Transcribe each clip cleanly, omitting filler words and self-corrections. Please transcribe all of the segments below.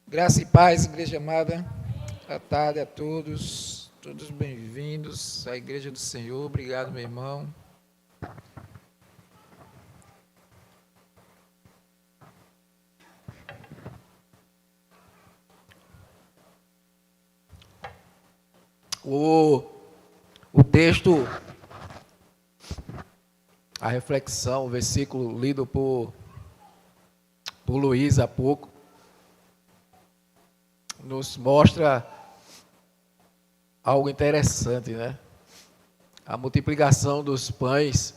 Graça e paz, igreja amada. Boa tarde a todos. Todos bem-vindos à igreja do Senhor. Obrigado, meu irmão. O, o texto, a reflexão, o versículo lido por Luiz há pouco, nos mostra algo interessante, né? A multiplicação dos pães.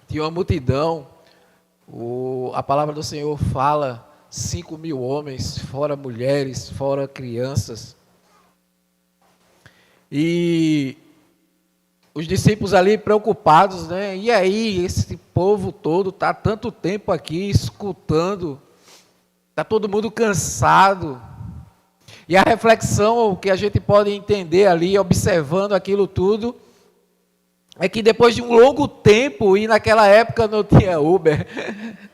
Tinha uma multidão. A palavra do Senhor fala 5.000 homens, fora mulheres, fora crianças. E os discípulos ali preocupados, né? E aí, esse povo todo está tanto tempo aqui escutando, está todo mundo cansado. E a reflexão que a gente pode entender ali, observando aquilo tudo, é que depois de um longo tempo, e naquela época não tinha Uber,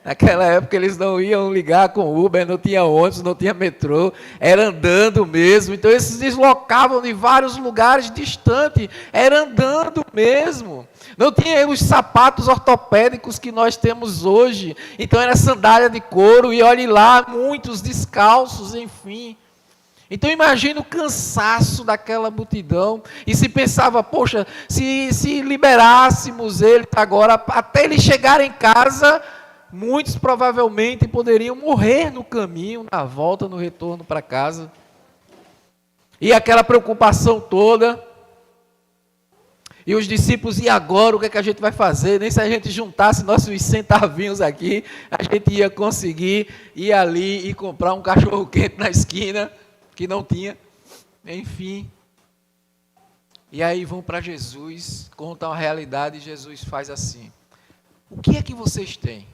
naquela época eles não iam ligar com Uber, não tinha ônibus, não tinha metrô, era andando mesmo, então eles se deslocavam de vários lugares distantes, era andando mesmo, não tinha os sapatos ortopédicos que nós temos hoje, então era sandália de couro, e olhe lá, muitos descalços, enfim. Então imagina o cansaço daquela multidão, e se pensava, poxa, se liberássemos eles agora, até eles chegarem em casa, muitos provavelmente poderiam morrer no caminho, na volta, no retorno para casa. E aquela preocupação toda, e os discípulos, e agora o que é que a gente vai fazer? Nem se a gente juntasse nossos centavinhos aqui, a gente ia conseguir ir ali e comprar um cachorro quente na esquina, que não tinha, enfim. E aí vão para Jesus, contam a realidade, e Jesus faz assim: o que é que vocês têm?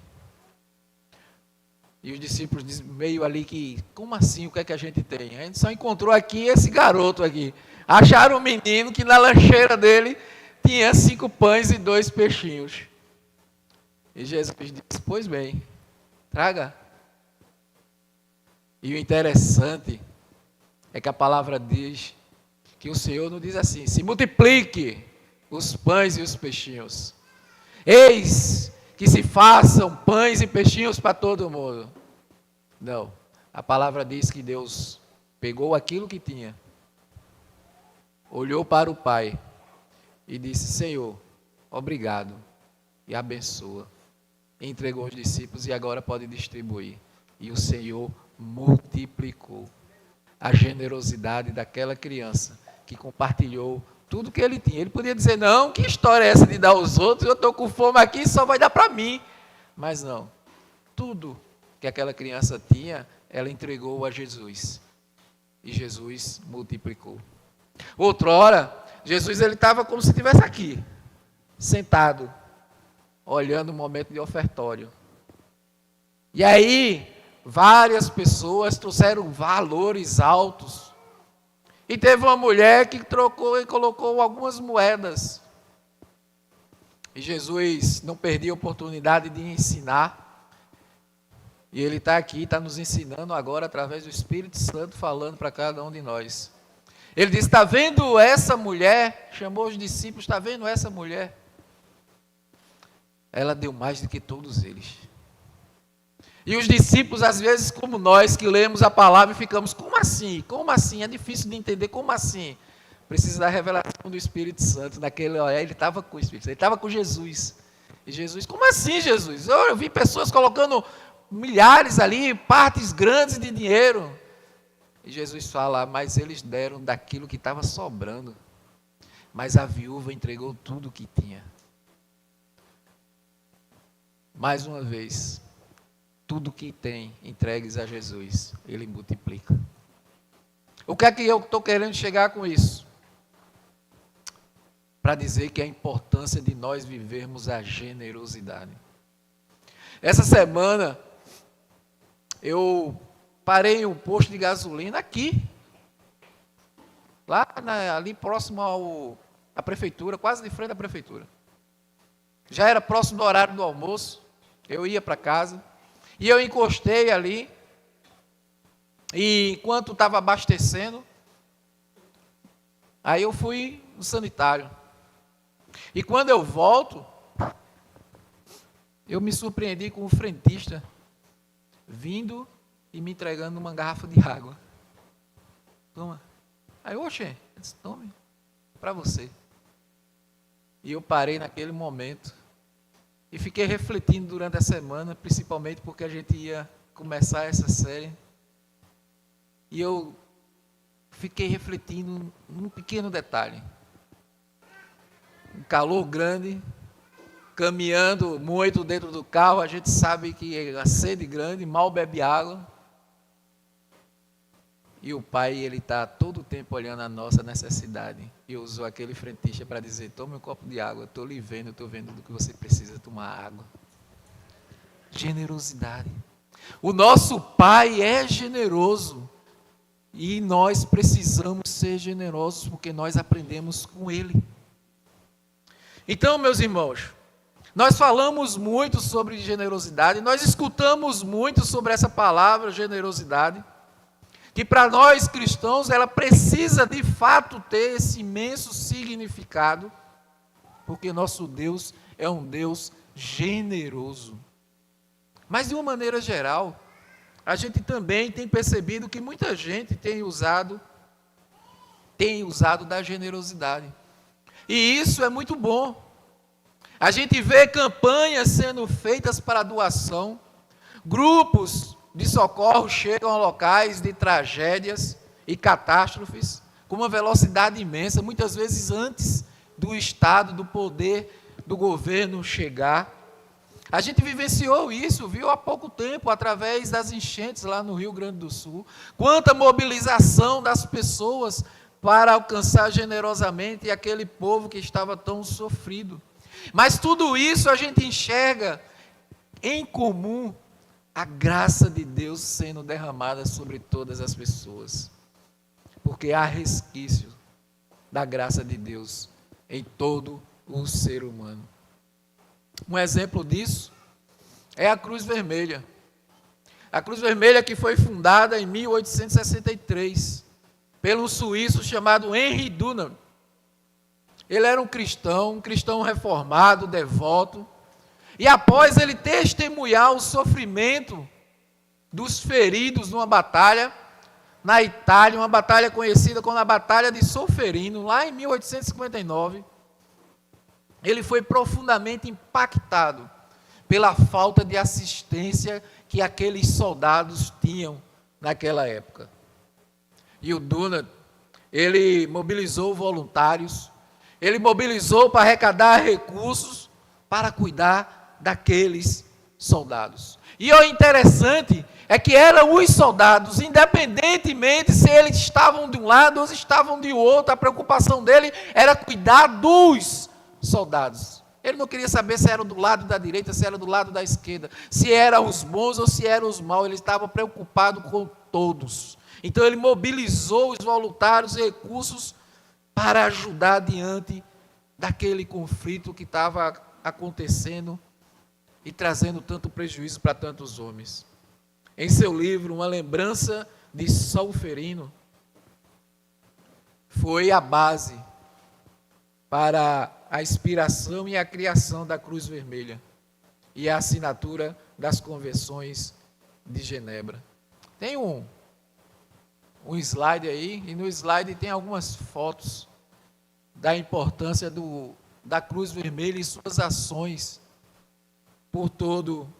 E os discípulos dizem meio ali que, como assim, o que é que a gente tem? A gente só encontrou aqui esse garoto aqui. Acharam um menino que na lancheira dele tinha 5 pães e 2 peixinhos. E Jesus disse, pois bem, traga. E o interessante é que a palavra diz que o Senhor não diz assim, se multiplique os pães e os peixinhos. Eis que se façam pães e peixinhos para todo mundo. Não, a palavra diz que Deus pegou aquilo que tinha, olhou para o Pai e disse, Senhor, obrigado, e abençoa. E entregou aos discípulos e agora pode distribuir. E o Senhor multiplicou a generosidade daquela criança que compartilhou tudo que ele tinha. Ele podia dizer, não, que história é essa de dar aos outros? Eu estou com fome aqui, só vai dar para mim. Mas não, tudo que aquela criança tinha, ela entregou a Jesus. E Jesus multiplicou. Outrora, Jesus estava como se estivesse aqui, sentado, olhando o momento de ofertório. E aí, várias pessoas trouxeram valores altos. E teve uma mulher que trocou e colocou algumas moedas. E Jesus não perdia a oportunidade de ensinar. E Ele está aqui, está nos ensinando agora através do Espírito Santo, falando para cada um de nós. Ele disse, está vendo essa mulher? Chamou os discípulos, está vendo essa mulher? Ela deu mais do que todos eles. E os discípulos, às vezes, como nós, que lemos a palavra e ficamos, como assim? Como assim? É difícil de entender, como assim? Precisa da revelação do Espírito Santo. Naquele hora, ele estava com o Espírito Santo, ele estava com Jesus. E Jesus, como assim, Jesus? Eu vi pessoas colocando milhares ali, partes grandes de dinheiro. E Jesus fala, mas eles deram daquilo que estava sobrando. Mas a viúva entregou tudo o que tinha. Mais uma vez, tudo que tem, entregues a Jesus, Ele multiplica. O que é que eu estou querendo chegar com isso? Para dizer que a importância de nós vivermos a generosidade. Essa semana, eu parei um posto de gasolina aqui, lá ali próximo à prefeitura, quase de frente à prefeitura. Já era próximo do horário do almoço, eu ia para casa, e eu encostei ali, E enquanto estava abastecendo, aí eu fui no sanitário. E quando eu volto, eu me surpreendi com o frentista vindo e me entregando uma garrafa de água. Toma. Aí, oxe, eu disse, tome, para você. E eu parei naquele momento e fiquei refletindo durante a semana, principalmente porque a gente ia começar essa série. E eu fiquei refletindo num pequeno detalhe. Um calor grande, caminhando muito dentro do carro, a gente sabe que a sede grande, mal bebe água. E o pai, ele está todo o tempo olhando a nossa necessidade. E usou aquele frentista para dizer, tome um copo de água, estou lhe vendo, estou vendo do que você precisa tomar água. Generosidade. O nosso pai é generoso. E nós precisamos ser generosos, porque nós aprendemos com ele. Então, meus irmãos, nós falamos muito sobre generosidade, nós escutamos muito sobre essa palavra generosidade, que para nós cristãos ela precisa de fato ter esse imenso significado, porque nosso Deus é um Deus generoso. Mas de uma maneira geral, a gente também tem percebido que muita gente tem usado da generosidade. E isso é muito bom. A gente vê campanhas sendo feitas para doação, grupos de socorro chegam a locais de tragédias e catástrofes com uma velocidade imensa, muitas vezes antes do Estado, do poder, do governo chegar. A gente vivenciou isso, viu, há pouco tempo, através das enchentes lá no Rio Grande do Sul. Quanta mobilização das pessoas para alcançar generosamente aquele povo que estava tão sofrido. Mas tudo isso a gente enxerga em comum a graça de Deus sendo derramada sobre todas as pessoas. Porque há resquício da graça de Deus em todo o ser humano. Um exemplo disso é a Cruz Vermelha. A Cruz Vermelha que foi fundada em 1863 pelo suíço chamado Henri Dunant. Ele era um cristão reformado, devoto, e após ele testemunhar o sofrimento dos feridos numa batalha na Itália, uma batalha conhecida como a Batalha de Solferino, lá em 1859, ele foi profundamente impactado pela falta de assistência que aqueles soldados tinham naquela época. E o Dunant, ele mobilizou voluntários, ele mobilizou para arrecadar recursos para cuidar daqueles soldados. E o interessante é que eram os soldados, independentemente se eles estavam de um lado ou estavam de outro, a preocupação dele era cuidar dos soldados. Ele não queria saber se era do lado da direita, se era do lado da esquerda, se eram os bons ou se eram os maus, ele estava preocupado com todos. Então ele mobilizou os voluntários e recursos para ajudar diante daquele conflito que estava acontecendo e trazendo tanto prejuízo para tantos homens. Em seu livro, Uma Lembrança de Solferino, foi a base para a inspiração e a criação da Cruz Vermelha e a assinatura das Convenções de Genebra. Tem um slide aí, e no slide tem algumas fotos da importância da Cruz Vermelha e suas ações por todo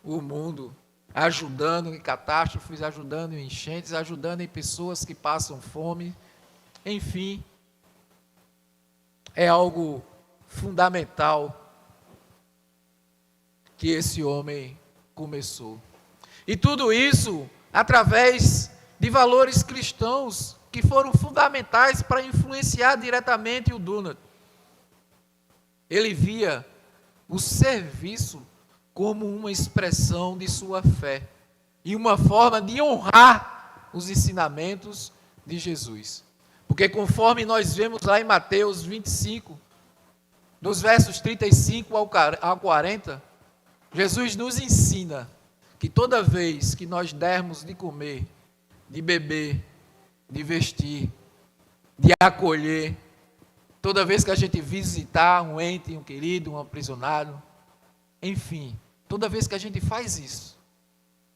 o mundo, ajudando em catástrofes, ajudando em enchentes, ajudando em pessoas que passam fome, enfim, é algo fundamental que esse homem começou. E tudo isso através de valores cristãos que foram fundamentais para influenciar diretamente o Dunant. Ele via o serviço como uma expressão de sua fé e uma forma de honrar os ensinamentos de Jesus. Porque conforme nós vemos lá em Mateus 25, dos versos 35 ao 40, Jesus nos ensina que toda vez que nós dermos de comer de beber, de vestir, de acolher. Toda vez que a gente visitar um ente, um querido, um aprisionado, enfim, toda vez que a gente faz isso,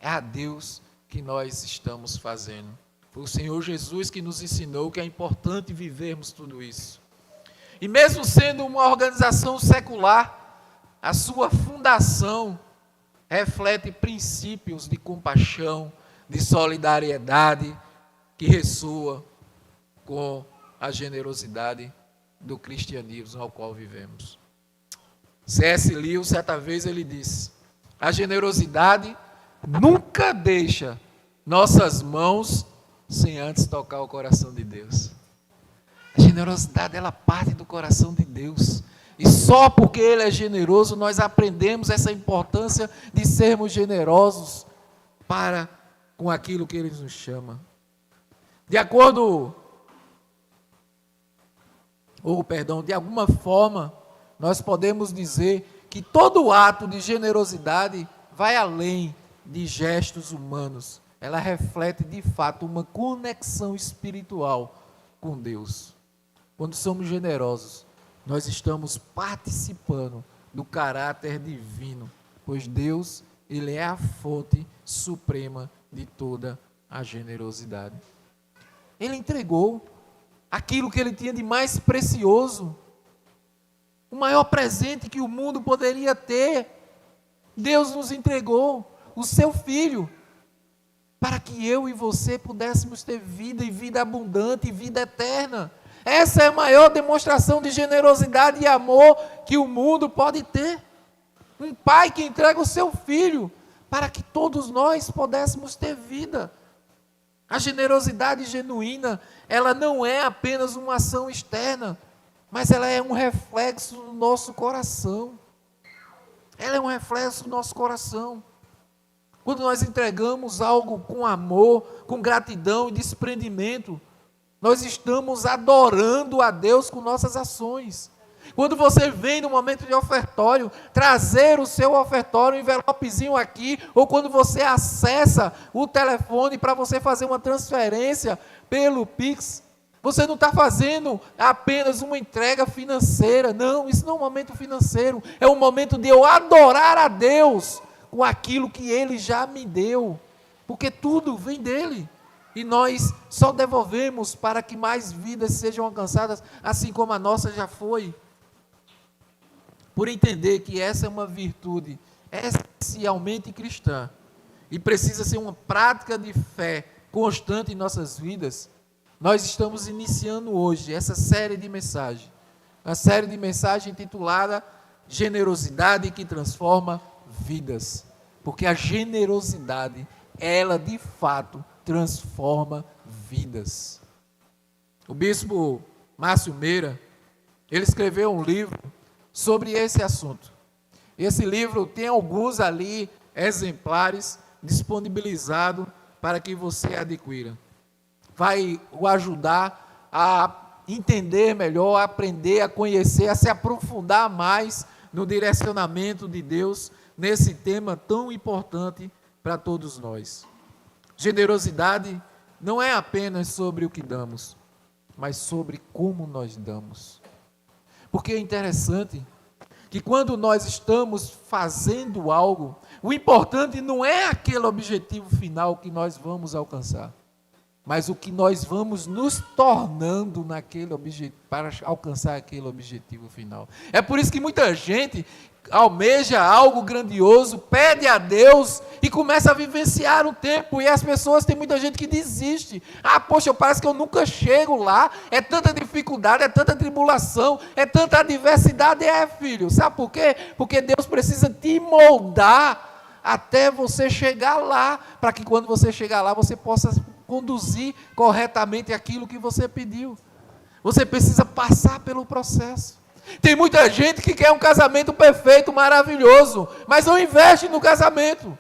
é a Deus que nós estamos fazendo. Foi o Senhor Jesus que nos ensinou que é importante vivermos tudo isso. E mesmo sendo uma organização secular, a sua fundação reflete princípios de compaixão, de solidariedade, que ressoa com a generosidade do cristianismo ao qual vivemos. C.S. Lewis, certa vez, ele disse: a generosidade nunca deixa nossas mãos sem antes tocar o coração de Deus. A generosidade, ela parte do coração de Deus. E só porque Ele é generoso, nós aprendemos essa importância de sermos generosos para com aquilo que Ele nos chama. De alguma forma, nós podemos dizer que todo ato de generosidade vai além de gestos humanos. Ela reflete, de fato, uma conexão espiritual com Deus. Quando somos generosos, nós estamos participando do caráter divino, pois Deus, Ele é a fonte suprema de toda a generosidade. Ele entregou aquilo que Ele tinha de mais precioso, o maior presente que o mundo poderia ter. Deus nos entregou o seu Filho, para que eu e você pudéssemos ter vida, e vida abundante, e vida eterna. Essa é a maior demonstração de generosidade e amor que o mundo pode ter. Um pai que entrega o seu filho para que todos nós pudéssemos ter vida. A generosidade genuína, ela não é apenas uma ação externa, mas ela é um reflexo do nosso coração. Ela é um reflexo do nosso coração. Quando nós entregamos algo com amor, com gratidão e desprendimento, nós estamos adorando a Deus com nossas ações. Quando você vem no momento de ofertório, trazer o seu ofertório, um envelopezinho aqui, ou quando você acessa o telefone para você fazer uma transferência pelo Pix, você não está fazendo apenas uma entrega financeira. Não, isso não é um momento financeiro. É um momento de eu adorar a Deus com aquilo que Ele já me deu. Porque tudo vem dEle. E nós só devolvemos para que mais vidas sejam alcançadas, assim como a nossa já foi. Por entender que essa é uma virtude essencialmente cristã e precisa ser uma prática de fé constante em nossas vidas, nós estamos iniciando hoje essa série de mensagens. Uma série de mensagens intitulada Generosidade que Transforma Vidas. Porque a generosidade, ela de fato transforma vidas. O bispo Márcio Meira, ele escreveu um livro sobre esse assunto. Esse livro tem alguns ali exemplares disponibilizados para que você adquira. Vai o ajudar a entender melhor, a aprender, a conhecer, a se aprofundar mais no direcionamento de Deus nesse tema tão importante para todos nós. Generosidade não é apenas sobre o que damos, mas sobre como nós damos. Porque é interessante que quando nós estamos fazendo algo, o importante não é aquele objetivo final que nós vamos alcançar, mas o que nós vamos nos tornando naquele objetivo, para alcançar aquele objetivo final. É por isso que muita gente almeja algo grandioso, pede a Deus e começa a vivenciar um tempo, e as pessoas, tem muita gente que desiste. Poxa, parece que eu nunca chego lá, é tanta dificuldade, é tanta tribulação, é tanta adversidade. Filho, sabe por quê? Porque Deus precisa te moldar até você chegar lá, para que quando você chegar lá, você possa conduzir corretamente aquilo que você pediu. Você precisa passar pelo processo. Tem muita gente que quer um casamento perfeito, maravilhoso, mas não investe no casamento.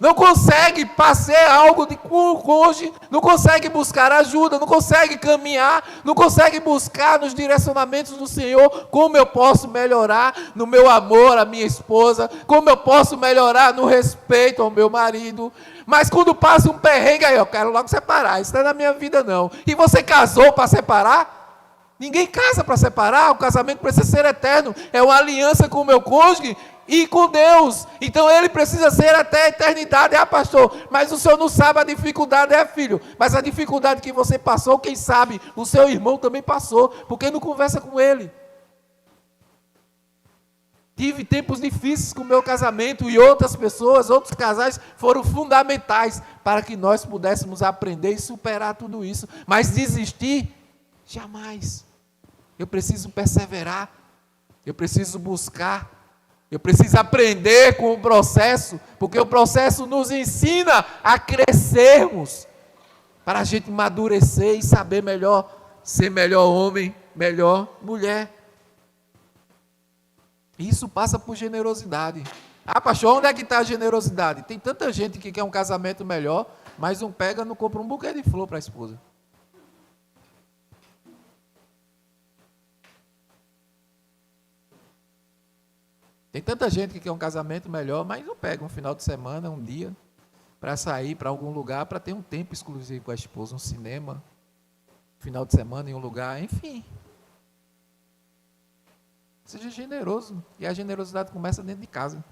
não consegue fazer algo com o cônjuge, não consegue buscar ajuda, não consegue caminhar, não consegue buscar nos direcionamentos do Senhor, como eu posso melhorar no meu amor à minha esposa, como eu posso melhorar no respeito ao meu marido. Mas quando passa um perrengue, aí eu quero logo separar, isso não é na minha vida não. E você casou para separar? Ninguém casa para separar, o casamento precisa ser eterno, é uma aliança com o meu cônjuge e com Deus, então ele precisa ser até a eternidade. Ah, pastor, mas o senhor não sabe a dificuldade, filho, mas a dificuldade que você passou, quem sabe, o seu irmão também passou, porque não conversa com ele. Tive tempos difíceis com o meu casamento e outras pessoas, outros casais foram fundamentais para que nós pudéssemos aprender e superar tudo isso, mas desistir, jamais. Eu preciso perseverar, eu preciso buscar, eu preciso aprender com o processo, porque o processo nos ensina a crescermos, para a gente amadurecer e saber melhor, ser melhor homem, melhor mulher. Isso passa por generosidade. Ah, pastor, onde é que está a generosidade? Tem tanta gente que quer um casamento melhor, mas não pega, não compra um buquê de flor para a esposa. Tem tanta gente que quer um casamento melhor, mas não pega um final de semana, um dia, para sair para algum lugar, para ter um tempo exclusivo com a esposa, um cinema, final de semana em um lugar, enfim. Seja generoso, e a generosidade começa dentro de casa.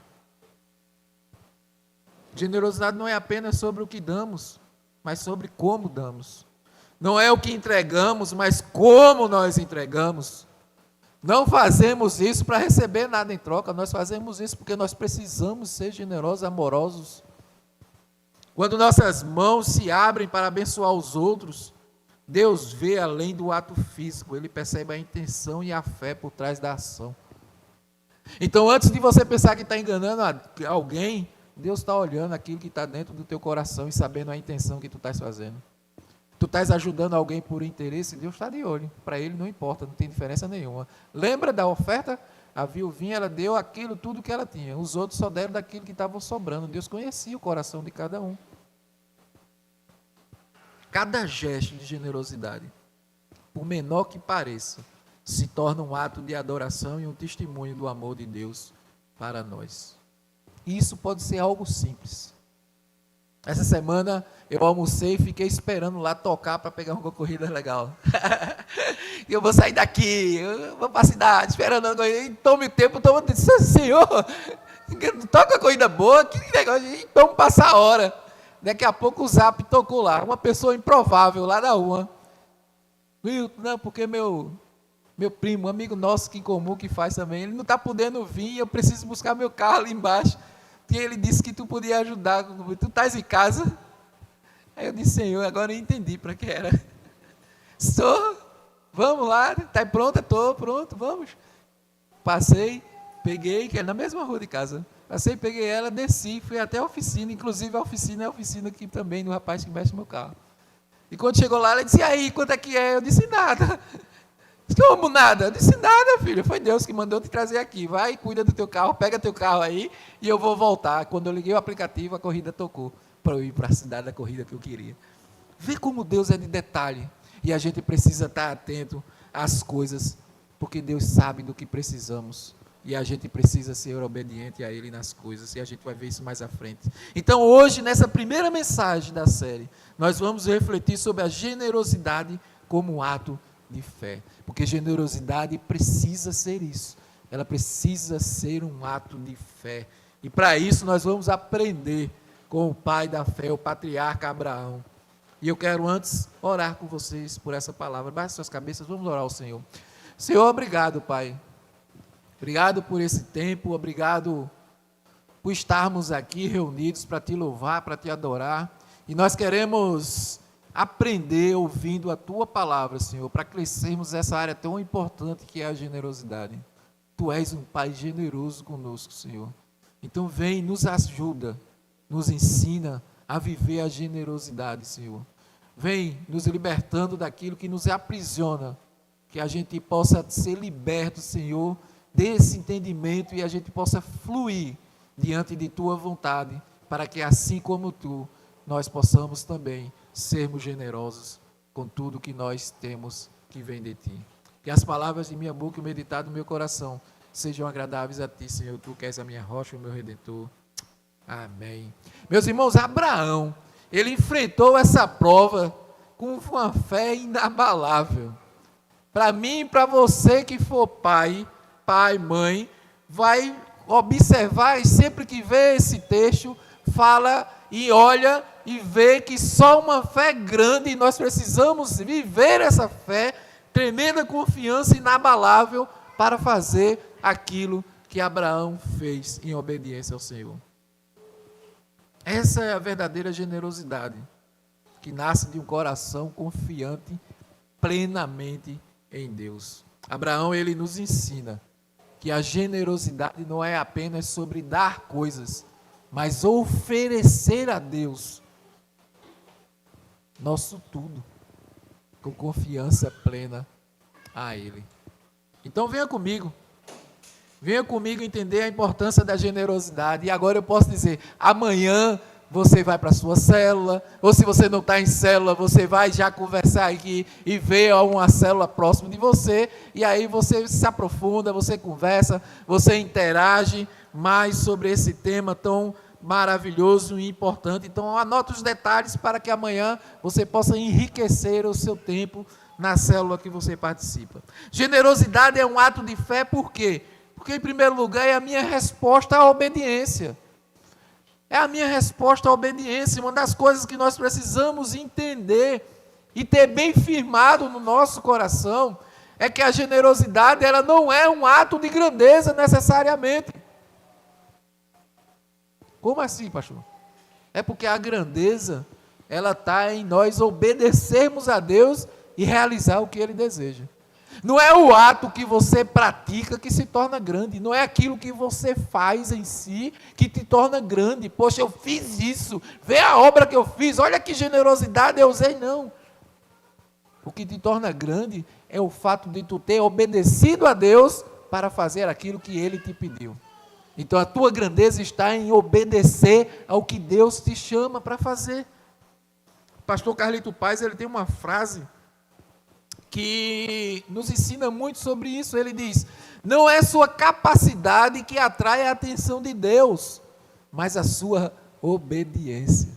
Generosidade não é apenas sobre o que damos, mas sobre como damos. Não é o que entregamos, mas como nós entregamos. Não fazemos isso para receber nada em troca, nós fazemos isso porque nós precisamos ser generosos, amorosos. Quando nossas mãos se abrem para abençoar os outros, Deus vê além do ato físico, Ele percebe a intenção e a fé por trás da ação. Então, antes de você pensar que está enganando alguém, Deus está olhando aquilo que está dentro do teu coração e sabendo a intenção que tu estás fazendo. Tu estás ajudando alguém por interesse, Deus está de olho. Para Ele não importa, não tem diferença nenhuma. Lembra da oferta? A viuvinha, ela deu aquilo, tudo que ela tinha. Os outros só deram daquilo que estava sobrando. Deus conhecia o coração de cada um. Cada gesto de generosidade, por menor que pareça, se torna um ato de adoração e um testemunho do amor de Deus para nós. E isso pode ser algo simples. Essa semana eu almocei e fiquei esperando lá tocar para pegar uma corrida legal. E eu vou sair daqui, eu vou para a cidade esperando a corrida. E tome tempo, Senhor, toca a corrida boa, que negócio, e vamos passar a hora. Daqui a pouco o Zap tocou lá, uma pessoa improvável lá na rua. Wilton, não, porque meu primo, um amigo nosso que em comum que faz também, ele não está podendo vir, eu preciso buscar meu carro ali embaixo. E ele disse que tu podia ajudar, tu estás em casa? Aí eu disse, Senhor, agora eu entendi para que era. Estou, vamos lá, está pronta? Estou, pronto, vamos. Passei, peguei, que é na mesma rua de casa. Passei, peguei ela, desci, fui até a oficina, inclusive a oficina é a oficina aqui também, do rapaz que mexe no meu carro. E quando chegou lá, ela disse, e aí, quanto é que é? Eu disse, nada. Como nada? Eu disse, nada, filho, foi Deus que mandou te trazer aqui, vai, cuida do teu carro, pega teu carro aí, e eu vou voltar. Quando eu liguei o aplicativo, a corrida tocou, para eu ir para a cidade da corrida que eu queria. Vê como Deus é de detalhe, e a gente precisa estar atento às coisas, porque Deus sabe do que precisamos, e a gente precisa ser obediente a Ele nas coisas, e a gente vai ver isso mais à frente. Então hoje, nessa primeira mensagem da série, nós vamos refletir sobre a generosidade como um ato de fé, porque generosidade precisa ser isso, ela precisa ser um ato de fé, e para isso nós vamos aprender com o pai da fé, o patriarca Abraão. E eu quero antes orar com vocês por essa palavra. Baixe suas cabeças, vamos orar ao Senhor. Senhor, obrigado, Pai. Obrigado por esse tempo, obrigado por estarmos aqui reunidos para te louvar, para te adorar. E nós queremos aprender ouvindo a tua palavra, Senhor, para crescermos nessa área tão importante que é a generosidade. Tu és um Pai generoso conosco, Senhor. Então vem, nos ajuda, nos ensina a viver a generosidade, Senhor. Vem nos libertando daquilo que nos aprisiona, que a gente possa ser liberto, Senhor, desse entendimento e a gente possa fluir diante de tua vontade, para que assim como tu, nós possamos também sermos generosos com tudo que nós temos que vem de ti. Que as palavras de minha boca e o meditar do meu coração sejam agradáveis a ti, Senhor, tu que és a minha rocha e o meu redentor. Amém. Meus irmãos, Abraão, ele enfrentou essa prova com uma fé inabalável. Para mim e para você que for pai, mãe, vai observar e sempre que vê esse texto, fala e olha e vê que só uma fé grande, e nós precisamos viver essa fé, tremenda confiança inabalável para fazer aquilo que Abraão fez em obediência ao Senhor. Essa é a verdadeira generosidade, que nasce de um coração confiante plenamente em Deus. Abraão, ele nos ensina que a generosidade não é apenas sobre dar coisas, mas oferecer a Deus nosso tudo, com confiança plena a Ele. Então venha comigo entender a importância da generosidade. E agora eu posso dizer, amanhã você vai para a sua célula, ou se você não está em célula, você vai já conversar aqui e ver uma célula próxima de você, e aí você se aprofunda, você conversa, você interage mais sobre esse tema tão maravilhoso e importante. Então anota os detalhes para que amanhã você possa enriquecer o seu tempo na célula que você participa. Generosidade é um ato de fé, por quê? Porque, em primeiro lugar, é a minha resposta à obediência. É a minha resposta à obediência. Uma das coisas que nós precisamos entender e ter bem firmado no nosso coração é que a generosidade, ela não é um ato de grandeza necessariamente. Como assim, pastor? É porque a grandeza, ela está em nós obedecermos a Deus e realizar o que Ele deseja. Não é o ato que você pratica que se torna grande, não é aquilo que você faz em si que te torna grande. Poxa, eu fiz isso, vê a obra que eu fiz, olha que generosidade eu usei, não. O que te torna grande é o fato de tu ter obedecido a Deus para fazer aquilo que Ele te pediu. Então a tua grandeza está em obedecer ao que Deus te chama para fazer. O pastor Carlito Paz, ele tem uma frase que nos ensina muito sobre isso. Ele diz, não é sua capacidade que atrai a atenção de Deus, mas a sua obediência.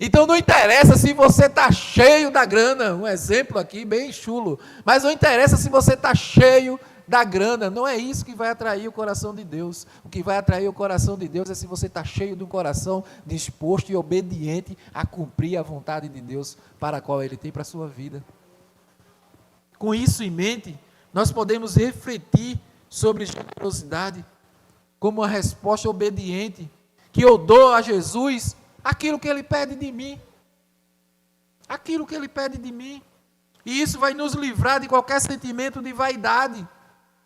Então não interessa se você está cheio da grana, um exemplo aqui bem chulo, mas não interessa se você está cheio da grana, não é isso que vai atrair o coração de Deus. O que vai atrair o coração de Deus é se você está cheio de um coração disposto e obediente a cumprir a vontade de Deus para a qual Ele tem para a sua vida. Com isso em mente, nós podemos refletir sobre generosidade como uma resposta obediente, que eu dou a Jesus aquilo que Ele pede de mim. Aquilo que Ele pede de mim. E isso vai nos livrar de qualquer sentimento de vaidade,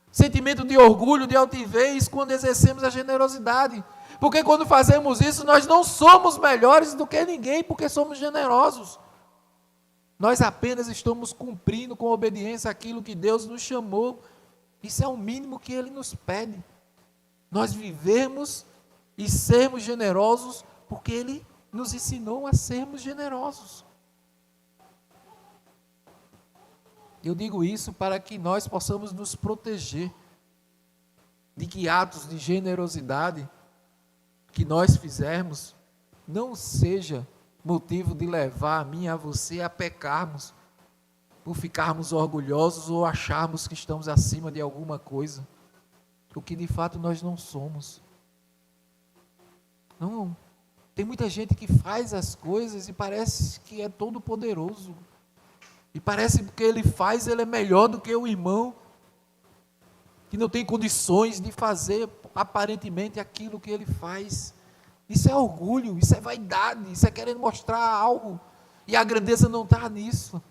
sentimento de orgulho, de altivez, quando exercemos a generosidade. Porque quando fazemos isso, nós não somos melhores do que ninguém, porque somos generosos. Nós apenas estamos cumprindo com obediência aquilo que Deus nos chamou. Isso é o mínimo que Ele nos pede. Nós vivemos e sermos generosos porque Ele nos ensinou a sermos generosos. Eu digo isso para que nós possamos nos proteger de que atos de generosidade que nós fizermos não seja motivo de levar a mim e a você a pecarmos, por ficarmos orgulhosos ou acharmos que estamos acima de alguma coisa, o que de fato nós não somos. Não, tem muita gente que faz as coisas e parece que é todo poderoso, e parece que ele faz, ele é melhor do que o irmão, que não tem condições de fazer aparentemente aquilo que ele faz. Isso é orgulho, isso é vaidade, isso é querer mostrar algo. E a grandeza não está nisso.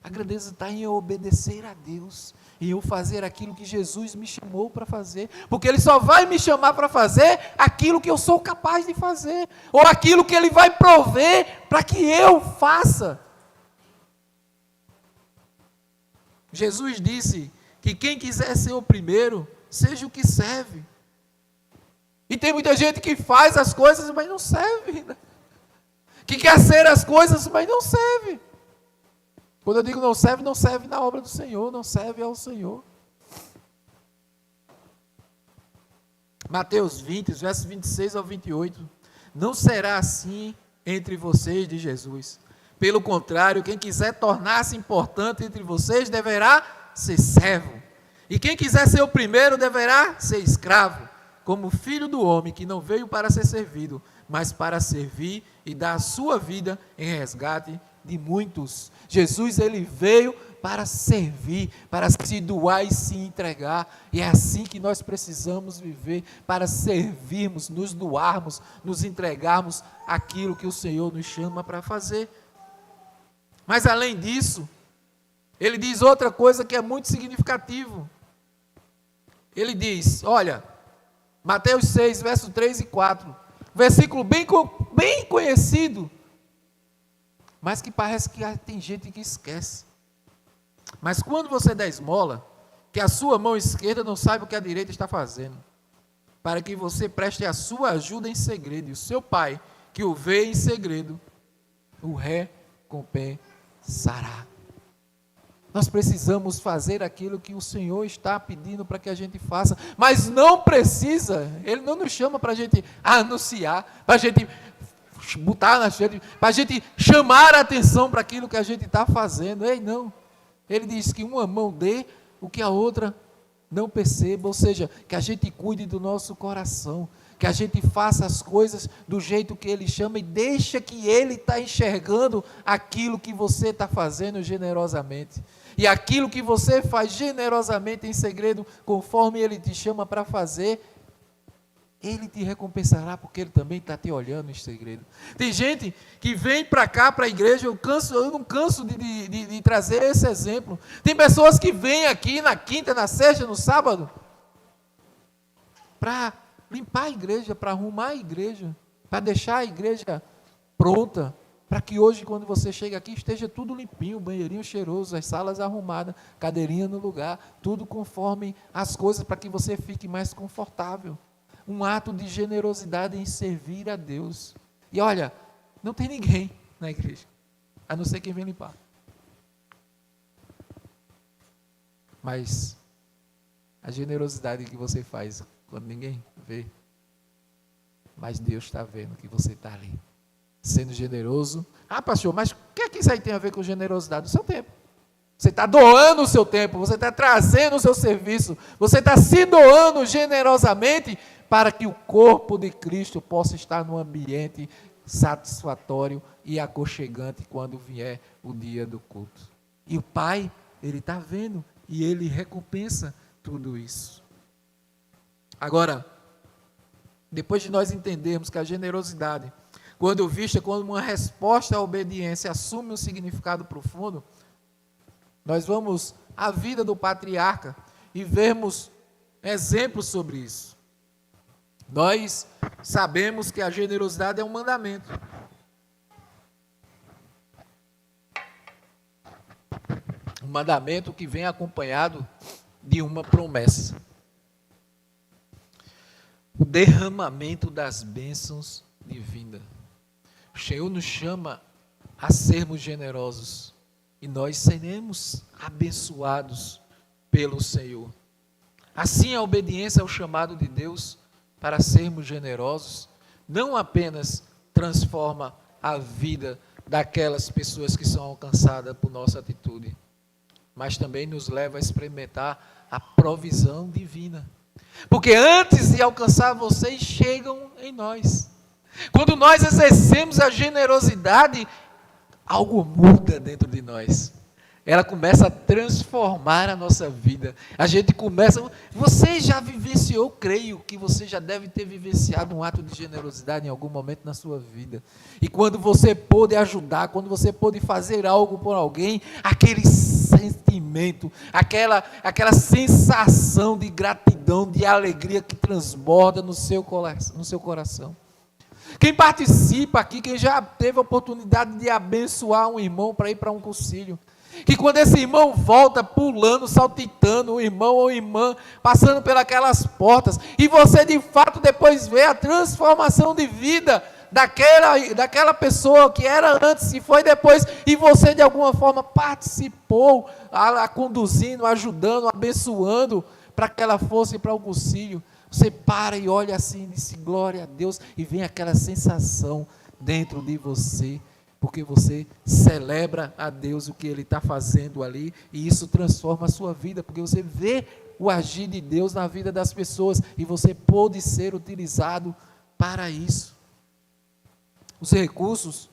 A grandeza está em eu obedecer a Deus, em eu fazer aquilo que Jesus me chamou para fazer. Porque Ele só vai me chamar para fazer aquilo que eu sou capaz de fazer, ou aquilo que Ele vai prover para que eu faça. Jesus disse que quem quiser ser o primeiro, seja o que serve. E tem muita gente que faz as coisas, mas não serve. Né? Que quer ser as coisas, mas não serve. Quando eu digo não serve na obra do Senhor, não serve ao Senhor. Mateus 20, versos 26 ao 28. Não será assim entre vocês, de Jesus. Pelo contrário, quem quiser tornar-se importante entre vocês deverá ser servo. E quem quiser ser o primeiro deverá ser escravo, como filho do homem que não veio para ser servido, mas para servir e dar a sua vida em resgate de muitos. Jesus, ele veio para servir, para se doar e se entregar. E é assim que nós precisamos viver, para servirmos, nos doarmos, nos entregarmos aquilo que o Senhor nos chama para fazer. Mas além disso, ele diz outra coisa que é muito significativo. Ele diz, olha, Mateus 6, versos 3 e 4, versículo bem conhecido, mas que parece que tem gente que esquece. Mas quando você der esmola, que a sua mão esquerda não saiba o que a direita está fazendo, para que você preste a sua ajuda em segredo, e o seu pai, que o vê em segredo, o recompensará. Nós precisamos fazer aquilo que o Senhor está pedindo para que a gente faça, mas não precisa, Ele não nos chama para a gente anunciar, para a gente botar na frente, para a gente chamar a atenção para aquilo que a gente está fazendo. Ei, não. Ele diz que uma mão dê o que a outra não perceba, ou seja, que a gente cuide do nosso coração, que a gente faça as coisas do jeito que Ele chama e deixa que Ele está enxergando aquilo que você está fazendo generosamente. E aquilo que você faz generosamente em segredo, conforme Ele te chama para fazer, Ele te recompensará, porque Ele também está te olhando em segredo. Tem gente que vem para cá, para a igreja, eu não canso de trazer esse exemplo. Tem pessoas que vêm aqui na quinta, na sexta, no sábado, para limpar a igreja, para arrumar a igreja, para deixar a igreja pronta, para que hoje, quando você chega aqui, esteja tudo limpinho, banheirinho cheiroso, as salas arrumadas, cadeirinha no lugar, tudo conforme as coisas, para que você fique mais confortável. Um ato de generosidade em servir a Deus. E olha, não tem ninguém na igreja, a não ser quem vem limpar. Mas a generosidade que você faz quando ninguém vê, mas Deus está vendo que você está ali, sendo generoso. Ah, pastor, mas o que é que isso aí tem a ver com generosidade? O seu tempo. Você está doando o seu tempo, você está trazendo o seu serviço, você está se doando generosamente para que o corpo de Cristo possa estar num ambiente satisfatório e aconchegante quando vier o dia do culto. E o Pai, Ele está vendo e Ele recompensa tudo isso. Agora, depois de nós entendermos que a generosidade, quando vista como uma resposta à obediência, assume um significado profundo, nós vamos à vida do patriarca e vermos exemplos sobre isso. Nós sabemos que a generosidade é um mandamento. Um mandamento que vem acompanhado de uma promessa. O derramamento das bênçãos divinas. O Senhor nos chama a sermos generosos e nós seremos abençoados pelo Senhor. Assim, a obediência ao chamado de Deus para sermos generosos não apenas transforma a vida daquelas pessoas que são alcançadas por nossa atitude, mas também nos leva a experimentar a provisão divina. Porque antes de alcançar vocês, chegam em nós. Quando nós exercemos a generosidade, algo muda dentro de nós. Ela começa a transformar a nossa vida. A gente começa... Você já vivenciou, creio que você já deve ter vivenciado um ato de generosidade em algum momento na sua vida. E quando você pôde ajudar, quando você pôde fazer algo por alguém, aquele sentimento, aquela sensação de gratidão, de alegria que transborda no seu coração. Quem participa aqui, quem já teve a oportunidade de abençoar um irmão para ir para um concílio, Que quando esse irmão volta pulando, saltitando, o irmão ou irmã, passando pelas portas, e você de fato depois vê a transformação de vida daquela pessoa que era antes e foi depois, e você de alguma forma participou, conduzindo, ajudando, abençoando, para que ela fosse para o auxílio. Você para e olha assim, diz glória a Deus, e vem aquela sensação dentro de você, porque você celebra a Deus o que Ele está fazendo ali, e isso transforma a sua vida, porque você vê o agir de Deus na vida das pessoas, e você pode ser utilizado para isso. Os recursos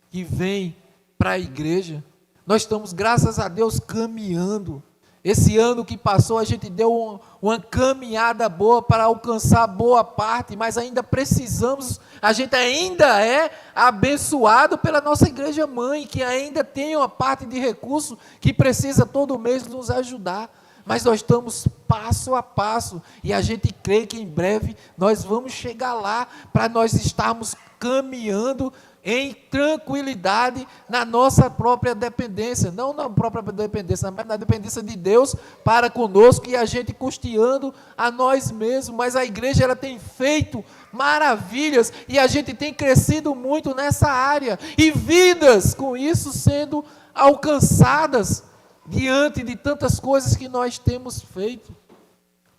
que vêm para a igreja, nós estamos, graças a Deus, caminhando. Esse ano que passou, a gente deu uma caminhada boa para alcançar boa parte, mas ainda precisamos, a gente ainda é abençoado pela nossa igreja mãe, que ainda tem uma parte de recurso que precisa todo mês nos ajudar. Mas nós estamos passo a passo, e a gente crê que em breve nós vamos chegar lá, para nós estarmos caminhando em tranquilidade na nossa própria dependência, não na própria dependência, mas na dependência de Deus para conosco, e a gente custeando a nós mesmos. Mas a igreja, ela tem feito maravilhas, e a gente tem crescido muito nessa área, e vidas com isso sendo alcançadas, diante de tantas coisas que nós temos feito.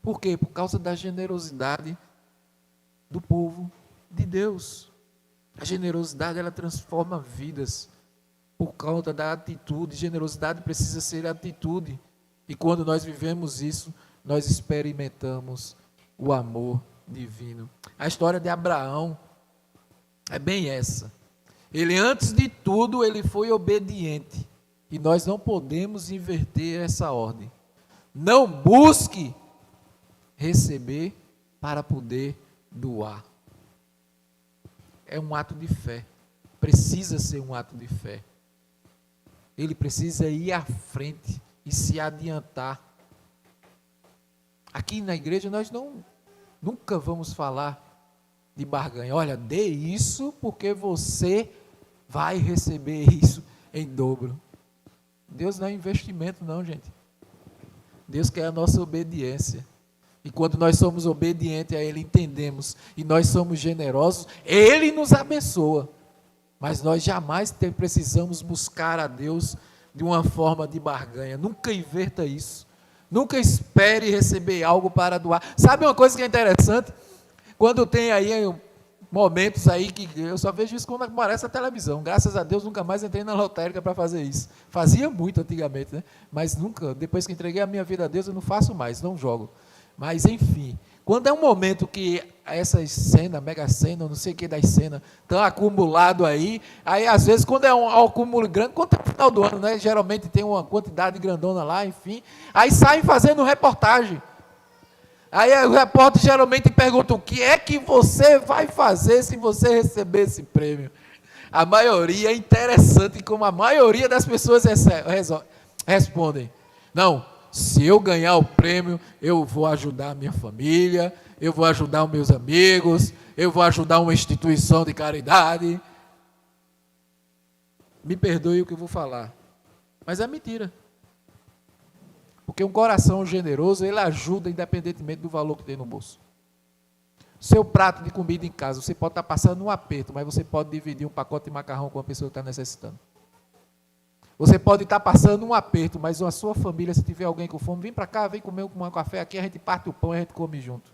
Por quê? Por causa da generosidade do povo de Deus. A generosidade, ela transforma vidas, por causa da atitude. Generosidade precisa ser atitude, e quando nós vivemos isso, nós experimentamos o amor divino. A história de Abraão é bem essa. Ele, antes de tudo, ele foi obediente, e nós não podemos inverter essa ordem. Não busque receber para poder doar. É um ato de fé, precisa ser um ato de fé. Ele precisa ir à frente e se adiantar. Aqui na igreja nós nunca vamos falar de barganha. Olha, dê isso porque você vai receber isso em dobro. Deus não é investimento não, gente. Deus quer a nossa obediência. E quando nós somos obedientes a Ele, entendemos, e nós somos generosos, Ele nos abençoa. Mas nós jamais precisamos buscar a Deus de uma forma de barganha. Nunca inverta isso. Nunca espere receber algo para doar. Sabe uma coisa que é interessante? Quando tem aí momentos aí que eu só vejo isso quando aparece a televisão. Graças a Deus nunca mais entrei na lotérica para fazer isso. Fazia muito antigamente, né? Mas nunca, depois que entreguei a minha vida a Deus, eu não faço mais, não jogo. Mas enfim, quando é um momento que essas cenas, mega cena, não sei o que das cenas, estão acumulados aí às vezes quando é um acúmulo grande, quando é no final do ano, né, geralmente tem uma quantidade grandona lá, enfim, aí saem fazendo reportagem. Aí o repórter geralmente pergunta, o que é que você vai fazer se você receber esse prêmio? A maioria, é interessante como a maioria das pessoas respondem, não, se eu ganhar o prêmio, eu vou ajudar a minha família, eu vou ajudar os meus amigos, eu vou ajudar uma instituição de caridade. Me perdoe o que eu vou falar, mas é mentira. Porque um coração generoso, ele ajuda independentemente do valor que tem no bolso. Seu prato de comida em casa, você pode estar passando um aperto, mas você pode dividir um pacote de macarrão com uma pessoa que está necessitando. Você pode estar passando um aperto, mas a sua família, se tiver alguém com fome, vem para cá, vem comer um café aqui, a gente parte o pão e a gente come junto.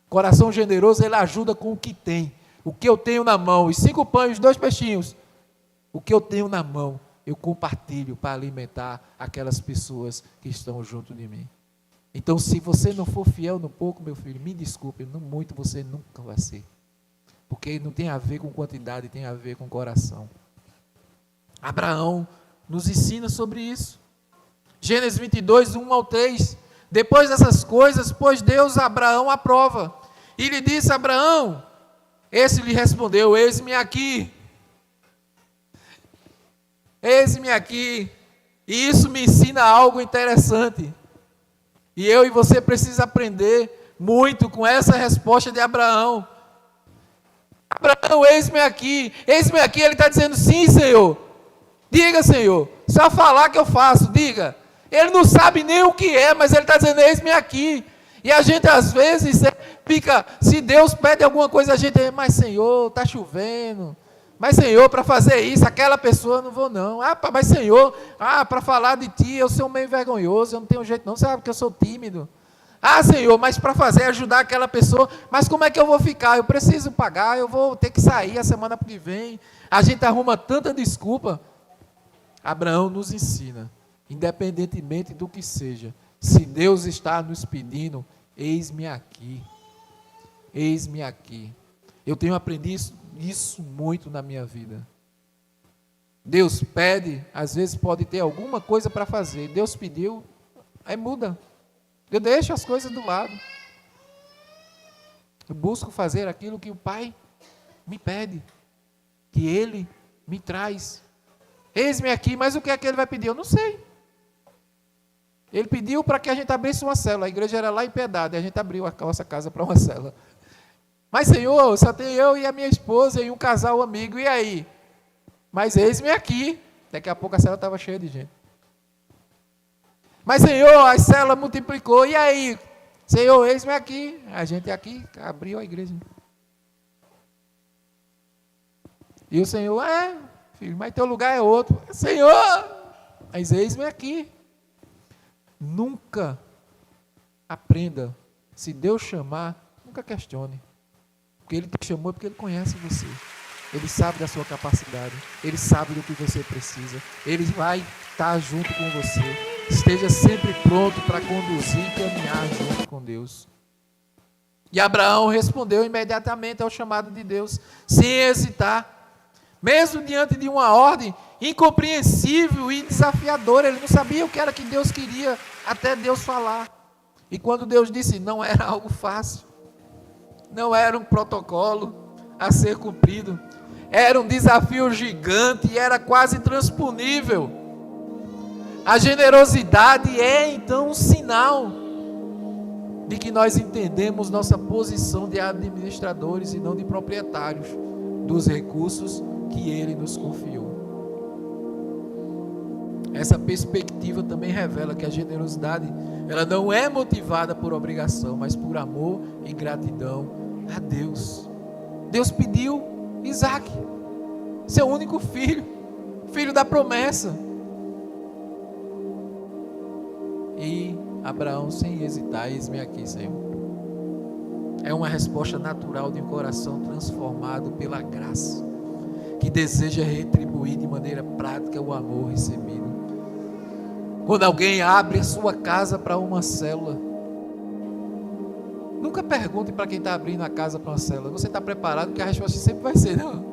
Coração generoso, ele ajuda com o que tem. O que eu tenho na mão, os 5 pães, os 2 peixinhos. O que eu tenho na mão, eu compartilho para alimentar aquelas pessoas que estão junto de mim. Então, se você não for fiel no pouco, meu filho, me desculpe, no muito você nunca vai ser. Porque não tem a ver com quantidade, tem a ver com coração. Abraão nos ensina sobre isso. Gênesis 22, 1 ao 3. Depois dessas coisas, pôs Deus a Abraão à prova. E lhe disse a Abraão, esse lhe respondeu, eis-me aqui. Eis-me aqui. E isso me ensina algo interessante. E eu e você precisa aprender muito com essa resposta de Abraão. Abraão, eis-me aqui. Eis-me aqui, ele está dizendo, sim, Senhor. Diga, Senhor, só falar que eu faço, diga. Ele não sabe nem o que é, mas ele está dizendo, eis-me aqui. E a gente às vezes fica, se Deus pede alguma coisa, a gente, mas Senhor, está chovendo. Mas Senhor, para fazer isso, aquela pessoa, não vou não. Mas Senhor, para falar de ti, eu sou meio vergonhoso, eu não tenho jeito não, sabe que eu sou tímido. Senhor, mas para ajudar aquela pessoa, mas como é que eu vou ficar? Eu preciso pagar, eu vou ter que sair a semana que vem. A gente arruma tanta desculpa. Abraão nos ensina, independentemente do que seja, se Deus está nos pedindo, eis-me aqui. Eis-me aqui. Eu tenho aprendido isso muito na minha vida. Deus pede, às vezes pode ter alguma coisa para fazer. Deus pediu, aí muda. Eu deixo as coisas do lado. Eu busco fazer aquilo que o Pai me pede, que Ele me traz. Eis-me aqui, mas o que é que Ele vai pedir? Eu não sei. Ele pediu para que a gente abrisse uma célula. A igreja era lá em Piedade, e a gente abriu a nossa casa para uma célula. Mas Senhor, só tem eu e a minha esposa e um casal amigo, e aí? Mas eis-me aqui. Daqui a pouco a célula estava cheia de gente. Mas Senhor, a célula multiplicou, e aí? Senhor, eis-me aqui. A gente aqui abriu a igreja. E o Senhor, filho, mas teu lugar é outro. Senhor, mas eis-me aqui. Nunca aprenda, se Deus chamar, nunca questione. Porque Ele te chamou, porque Ele conhece você. Ele sabe da sua capacidade. Ele sabe do que você precisa. Ele vai estar junto com você. Esteja sempre pronto para conduzir e caminhar junto com Deus. E Abraão respondeu imediatamente ao chamado de Deus, sem hesitar. Mesmo diante de uma ordem incompreensível e desafiadora, ele não sabia o que era que Deus queria, até Deus falar. E quando Deus disse, não era algo fácil, não era um protocolo a ser cumprido, era um desafio gigante e era quase intransponível. A generosidade é então um sinal de que nós entendemos nossa posição de administradores e não de proprietários dos recursos que Ele nos confiou. Essa perspectiva também revela que a generosidade, ela não é motivada por obrigação, mas por amor e gratidão a Deus. Deus pediu Isaac, seu único filho, filho da promessa. E Abraão, sem hesitar, eis-me aqui, Senhor. É uma resposta natural de um coração transformado pela graça, que deseja retribuir de maneira prática o amor recebido. Quando alguém abre a sua casa para uma célula, nunca pergunte para quem está abrindo a casa para uma célula, você está preparado? Porque a resposta sempre vai ser não.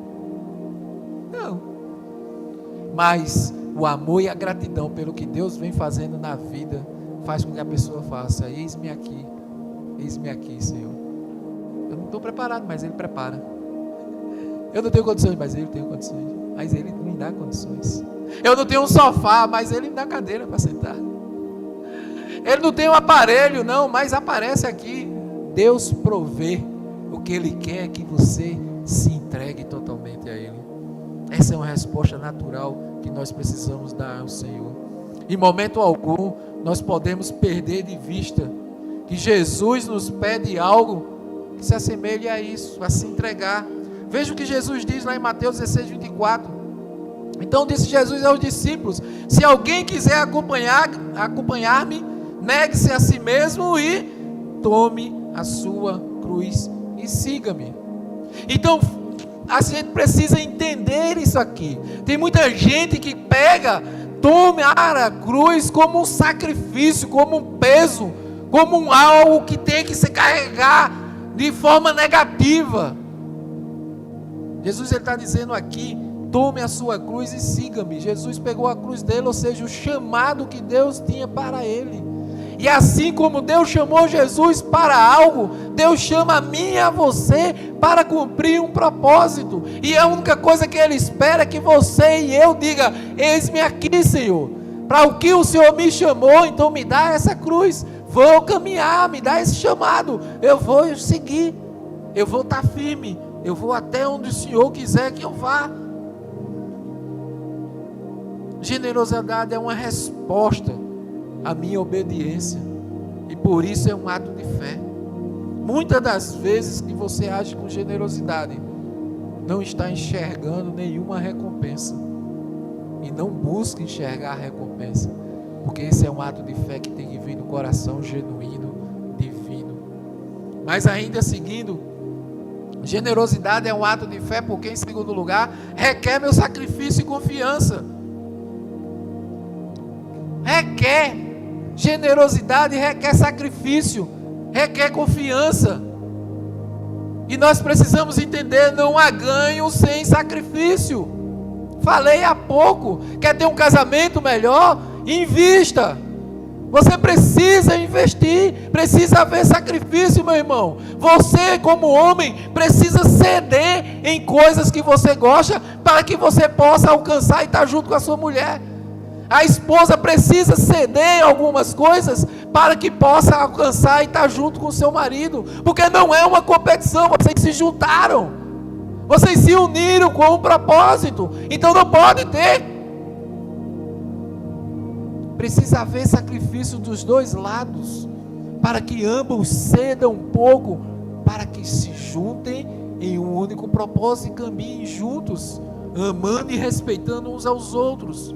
Mas o amor e a gratidão pelo que Deus vem fazendo na vida, faz com que a pessoa faça, eis-me aqui, Senhor. Eu não estou preparado, mas Ele prepara. Eu não tenho condições, mas Ele tem condições. Mas Ele me dá condições. Eu não tenho um sofá, mas Ele me dá cadeira para sentar. Ele não tem um aparelho, não, mas aparece aqui. Deus provê. O que Ele quer é que você se entregue totalmente a Ele. Essa é uma resposta natural que nós precisamos dar ao Senhor. Em momento algum, nós podemos perder de vista que Jesus nos pede algo que se assemelhe a isso, a se entregar. Veja o que Jesus diz lá em Mateus 16, 24. Então disse Jesus aos discípulos, se alguém quiser acompanhar-me, negue-se a si mesmo e tome a sua cruz e siga-me. Então, a gente precisa entender isso aqui. Tem muita gente que toma a cruz como um sacrifício, como um peso, como algo que tem que se carregar de forma negativa. Jesus está dizendo aqui, tome a sua cruz e siga-me. Jesus pegou a cruz dele, ou seja, o chamado que Deus tinha para ele. E assim como Deus chamou Jesus para algo, Deus chama a mim e a você para cumprir um propósito. E a única coisa que Ele espera é que você e eu diga, eis-me aqui, Senhor. Para o que o Senhor me chamou, então me dá essa cruz. Vou caminhar, me dá esse chamado. Eu vou seguir. Eu vou estar firme. Eu vou até onde o Senhor quiser que eu vá. Generosidade é uma resposta à minha obediência. E por isso é um ato de fé. Muitas das vezes que você age com generosidade, não está enxergando nenhuma recompensa. E não busca enxergar a recompensa. Porque esse é um ato de fé que tem que vir do coração genuíno, divino. Mas ainda seguindo, generosidade é um ato de fé porque, em segundo lugar, requer meu sacrifício e confiança. Requer generosidade, requer sacrifício, requer confiança. E nós precisamos entender, não há ganho sem sacrifício. Falei há pouco, quer ter um casamento melhor? Invista. Você precisa investir, precisa haver sacrifício, meu irmão. Você, como homem, precisa ceder em coisas que você gosta, para que você possa alcançar e estar junto com a sua mulher. A esposa precisa ceder em algumas coisas, para que possa alcançar e estar junto com o seu marido. Porque não é uma competição, vocês se juntaram. Vocês se uniram com um propósito. Então não pode ter. Precisa haver sacrifício dos dois lados, para que ambos cedam um pouco, para que se juntem em um único propósito e caminhem juntos, amando e respeitando uns aos outros.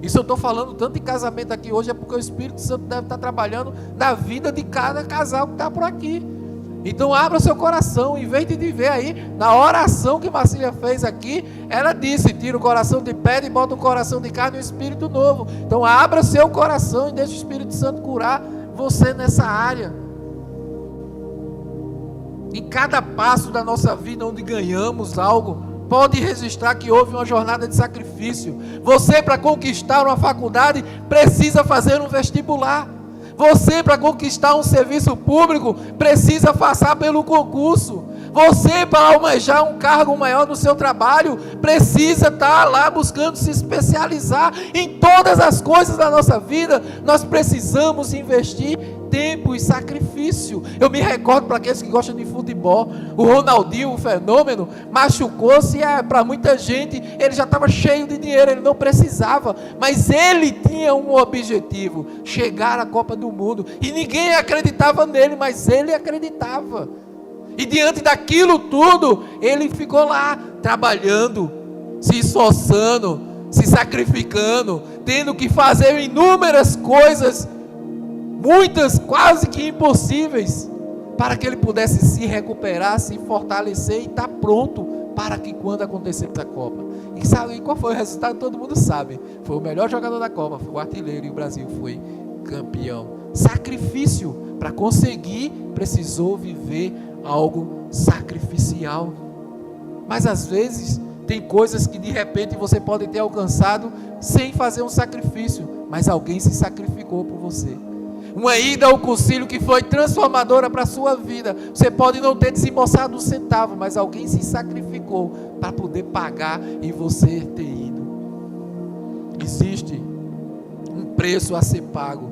Isso eu estou falando tanto em casamento aqui hoje, é porque o Espírito Santo deve estar trabalhando na vida de cada casal que está por aqui. Então abra seu coração, em vez de ver aí, na oração que Marcília fez aqui, ela disse, tira o coração de pedra e bota o coração de carne e o Espírito novo. Então abra seu coração e deixe o Espírito Santo curar você nessa área. Em cada passo da nossa vida onde ganhamos algo, pode registrar que houve uma jornada de sacrifício. Você, para conquistar uma faculdade, precisa fazer um vestibular. Você, para conquistar um serviço público, precisa passar pelo concurso. Você, para almejar um cargo maior no seu trabalho, precisa estar lá buscando se especializar. Em todas as coisas da nossa vida, nós precisamos investir tempo e sacrifício. Eu me recordo, para aqueles que gostam de futebol, o Ronaldinho, o fenômeno, machucou-se, para muita gente, ele já estava cheio de dinheiro, ele não precisava, mas ele tinha um objetivo, chegar à Copa do Mundo, e ninguém acreditava nele, mas ele acreditava, e diante daquilo tudo, ele ficou lá, trabalhando, se esforçando, se sacrificando, tendo que fazer inúmeras coisas, muitas quase que impossíveis, para que ele pudesse se recuperar, se fortalecer e estar pronto para que quando acontecesse a Copa. E sabe qual foi o resultado? Todo mundo sabe. Foi o melhor jogador da Copa, foi o artilheiro, e o Brasil foi campeão. Sacrifício. Para conseguir, precisou viver algo sacrificial. Mas às vezes tem coisas que de repente você pode ter alcançado sem fazer um sacrifício, mas alguém se sacrificou por você. Uma ida ao concílio que foi transformadora para a sua vida. Você pode não ter desembolsado um centavo, mas alguém se sacrificou para poder pagar e você ter ido. Existe um preço a ser pago.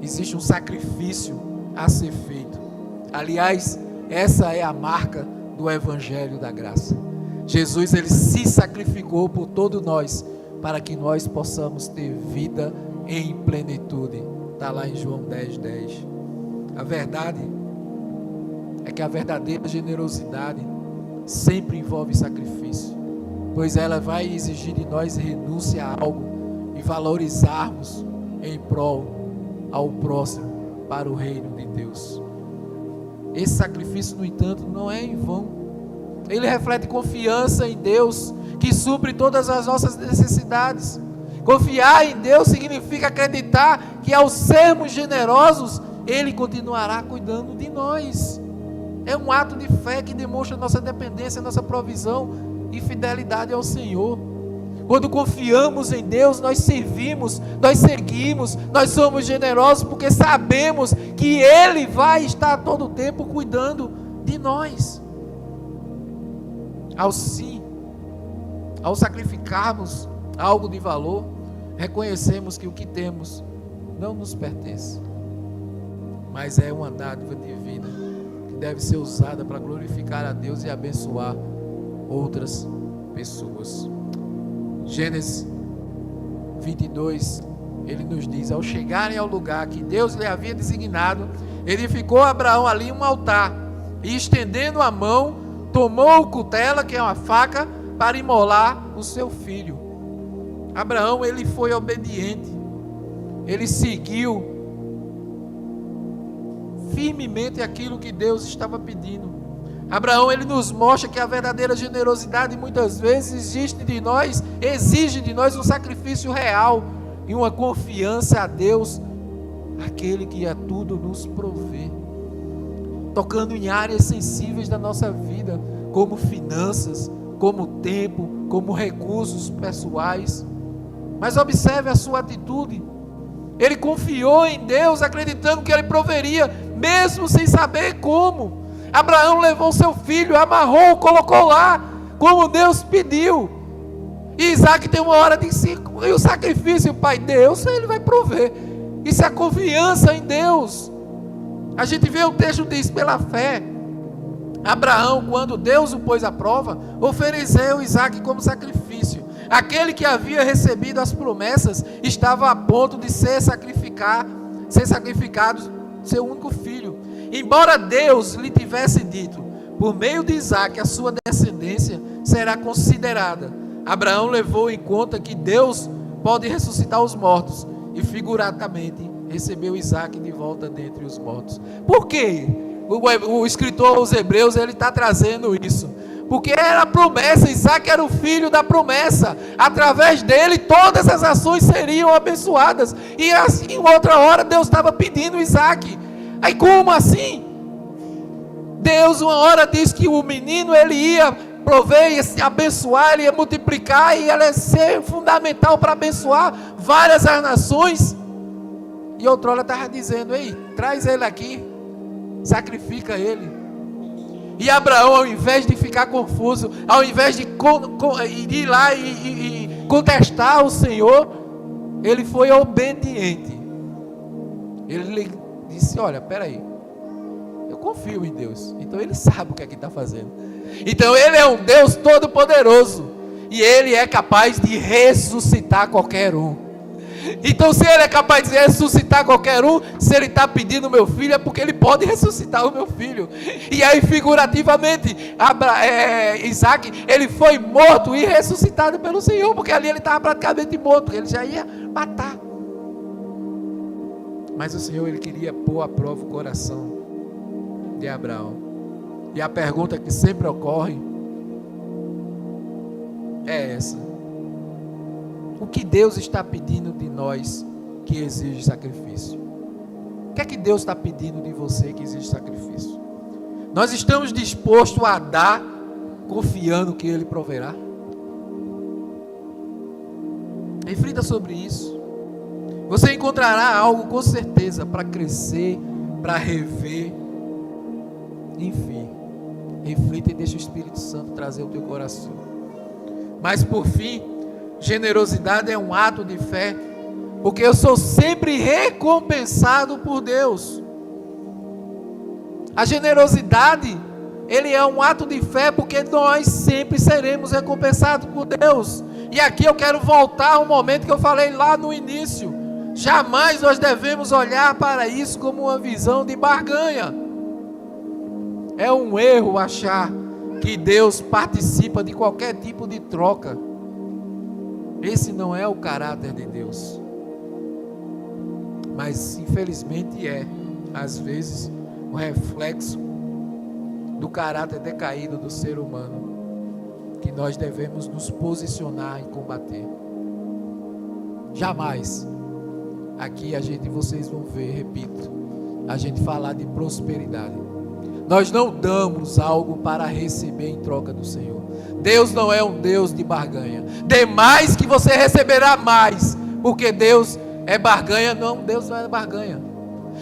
Existe um sacrifício a ser feito. Aliás, essa é a marca do Evangelho da Graça. Jesus, ele se sacrificou por todos nós, para que nós possamos ter vida em plenitude. Está lá em João 10:10. A verdade é que a verdadeira generosidade sempre envolve sacrifício, pois ela vai exigir de nós renúncia a algo e valorizarmos em prol ao próximo para o reino de Deus. Esse sacrifício, no entanto, não é em vão. Ele reflete confiança em Deus, que supre todas as nossas necessidades. Confiar em Deus significa acreditar que ao sermos generosos, Ele continuará cuidando de nós. É um ato de fé que demonstra nossa dependência, nossa provisão e fidelidade ao Senhor. Quando confiamos em Deus, nós servimos, nós seguimos, nós somos generosos, porque sabemos que Ele vai estar todo o tempo cuidando de nós. Ao sacrificarmos algo de valor, reconhecemos que o que temos não nos pertence, mas é uma dádiva divina que deve ser usada para glorificar a Deus e abençoar outras pessoas. Gênesis 22, ele nos diz: ao chegarem ao lugar que Deus lhe havia designado, edificou Abraão ali um altar, e estendendo a mão, tomou o cutelo, que é uma faca, para imolar o seu filho. Abraão, ele foi obediente, ele seguiu firmemente aquilo que Deus estava pedindo. Abraão, ele nos mostra que a verdadeira generosidade muitas vezes exige de nós um sacrifício real e uma confiança a Deus, aquele que a tudo nos provê, tocando em áreas sensíveis da nossa vida, como finanças, como tempo, como recursos pessoais. Mas observe a sua atitude. Ele confiou em Deus, acreditando que Ele proveria, mesmo sem saber como. Abraão levou seu filho, amarrou, colocou lá, como Deus pediu. E Isaac tem uma hora de si, e o sacrifício, Pai, Deus, Ele vai prover. Isso é a confiança em Deus. A gente vê o texto diz, pela fé, Abraão, quando Deus o pôs à prova, ofereceu Isaac como sacrifício. Aquele que havia recebido as promessas estava a ponto de ser sacrificado, seu único filho. Embora Deus lhe tivesse dito, por meio de Isaac, a sua descendência será considerada, Abraão levou em conta que Deus pode ressuscitar os mortos, e figuradamente recebeu Isaac de volta dentre os mortos. Por quê? O escritor aos Hebreus, ele está trazendo isso, porque era a promessa. Isaac era o filho da promessa, através dele todas as nações seriam abençoadas, e assim, em outra hora Deus estava pedindo Isaac. Aí como assim? Deus uma hora disse que o menino ele ia prover, ia se abençoar, ele ia multiplicar, e ele ia ser fundamental para abençoar várias as nações. E outra hora estava dizendo, ei, traz ele aqui, sacrifica ele. E Abraão, ao invés de ficar confuso, ao invés de ir lá e contestar o Senhor, ele foi obediente. Ele disse, olha, peraí, eu confio em Deus, então Ele sabe o que é que está fazendo. Então Ele é um Deus todo poderoso, e Ele é capaz de ressuscitar qualquer um. Então se Ele é capaz de ressuscitar qualquer um, se Ele está pedindo o meu filho, é porque Ele pode ressuscitar o meu filho. E aí figurativamente, Isaac, ele foi morto e ressuscitado pelo Senhor, porque ali ele estava praticamente morto, ele já ia matar. Mas o Senhor, Ele queria pôr à prova o coração de Abraão. E a pergunta que sempre ocorre é essa: o que Deus está pedindo de nós que exige sacrifício? O que é que Deus está pedindo de você que exige sacrifício? Nós estamos dispostos a dar, confiando que Ele proverá? Reflita sobre isso. Você encontrará algo com certeza para crescer, para rever. Enfim, reflita e deixa o Espírito Santo trazer o teu coração. Mas por fim, generosidade é um ato de fé, porque eu sou sempre recompensado por Deus. A generosidade, ele é um ato de fé, porque nós sempre seremos recompensados por Deus. E aqui eu quero voltar ao momento que eu falei lá no início. Jamais nós devemos olhar para isso como uma visão de barganha. É um erro achar que Deus participa de qualquer tipo de troca. Esse não é o caráter de Deus. Mas infelizmente às vezes, o reflexo do caráter decaído do ser humano, que nós devemos nos posicionar e combater. Jamais aqui vocês vão ver, repito, a gente falar de prosperidade. Nós não damos algo para receber em troca do Senhor. Deus não é um Deus de barganha. Dê mais que você receberá mais, porque Deus é barganha. Não, Deus não é barganha.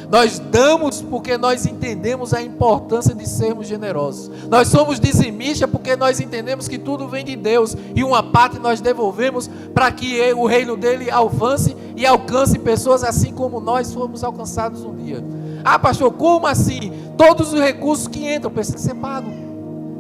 Nós damos porque nós entendemos a importância de sermos generosos. Nós somos dizimistas porque nós entendemos que tudo vem de Deus, e uma parte nós devolvemos para que o reino dele avance e alcance pessoas assim como nós fomos alcançados um dia. Ah, pastor, como assim? Todos os recursos que entram precisam ser pagos.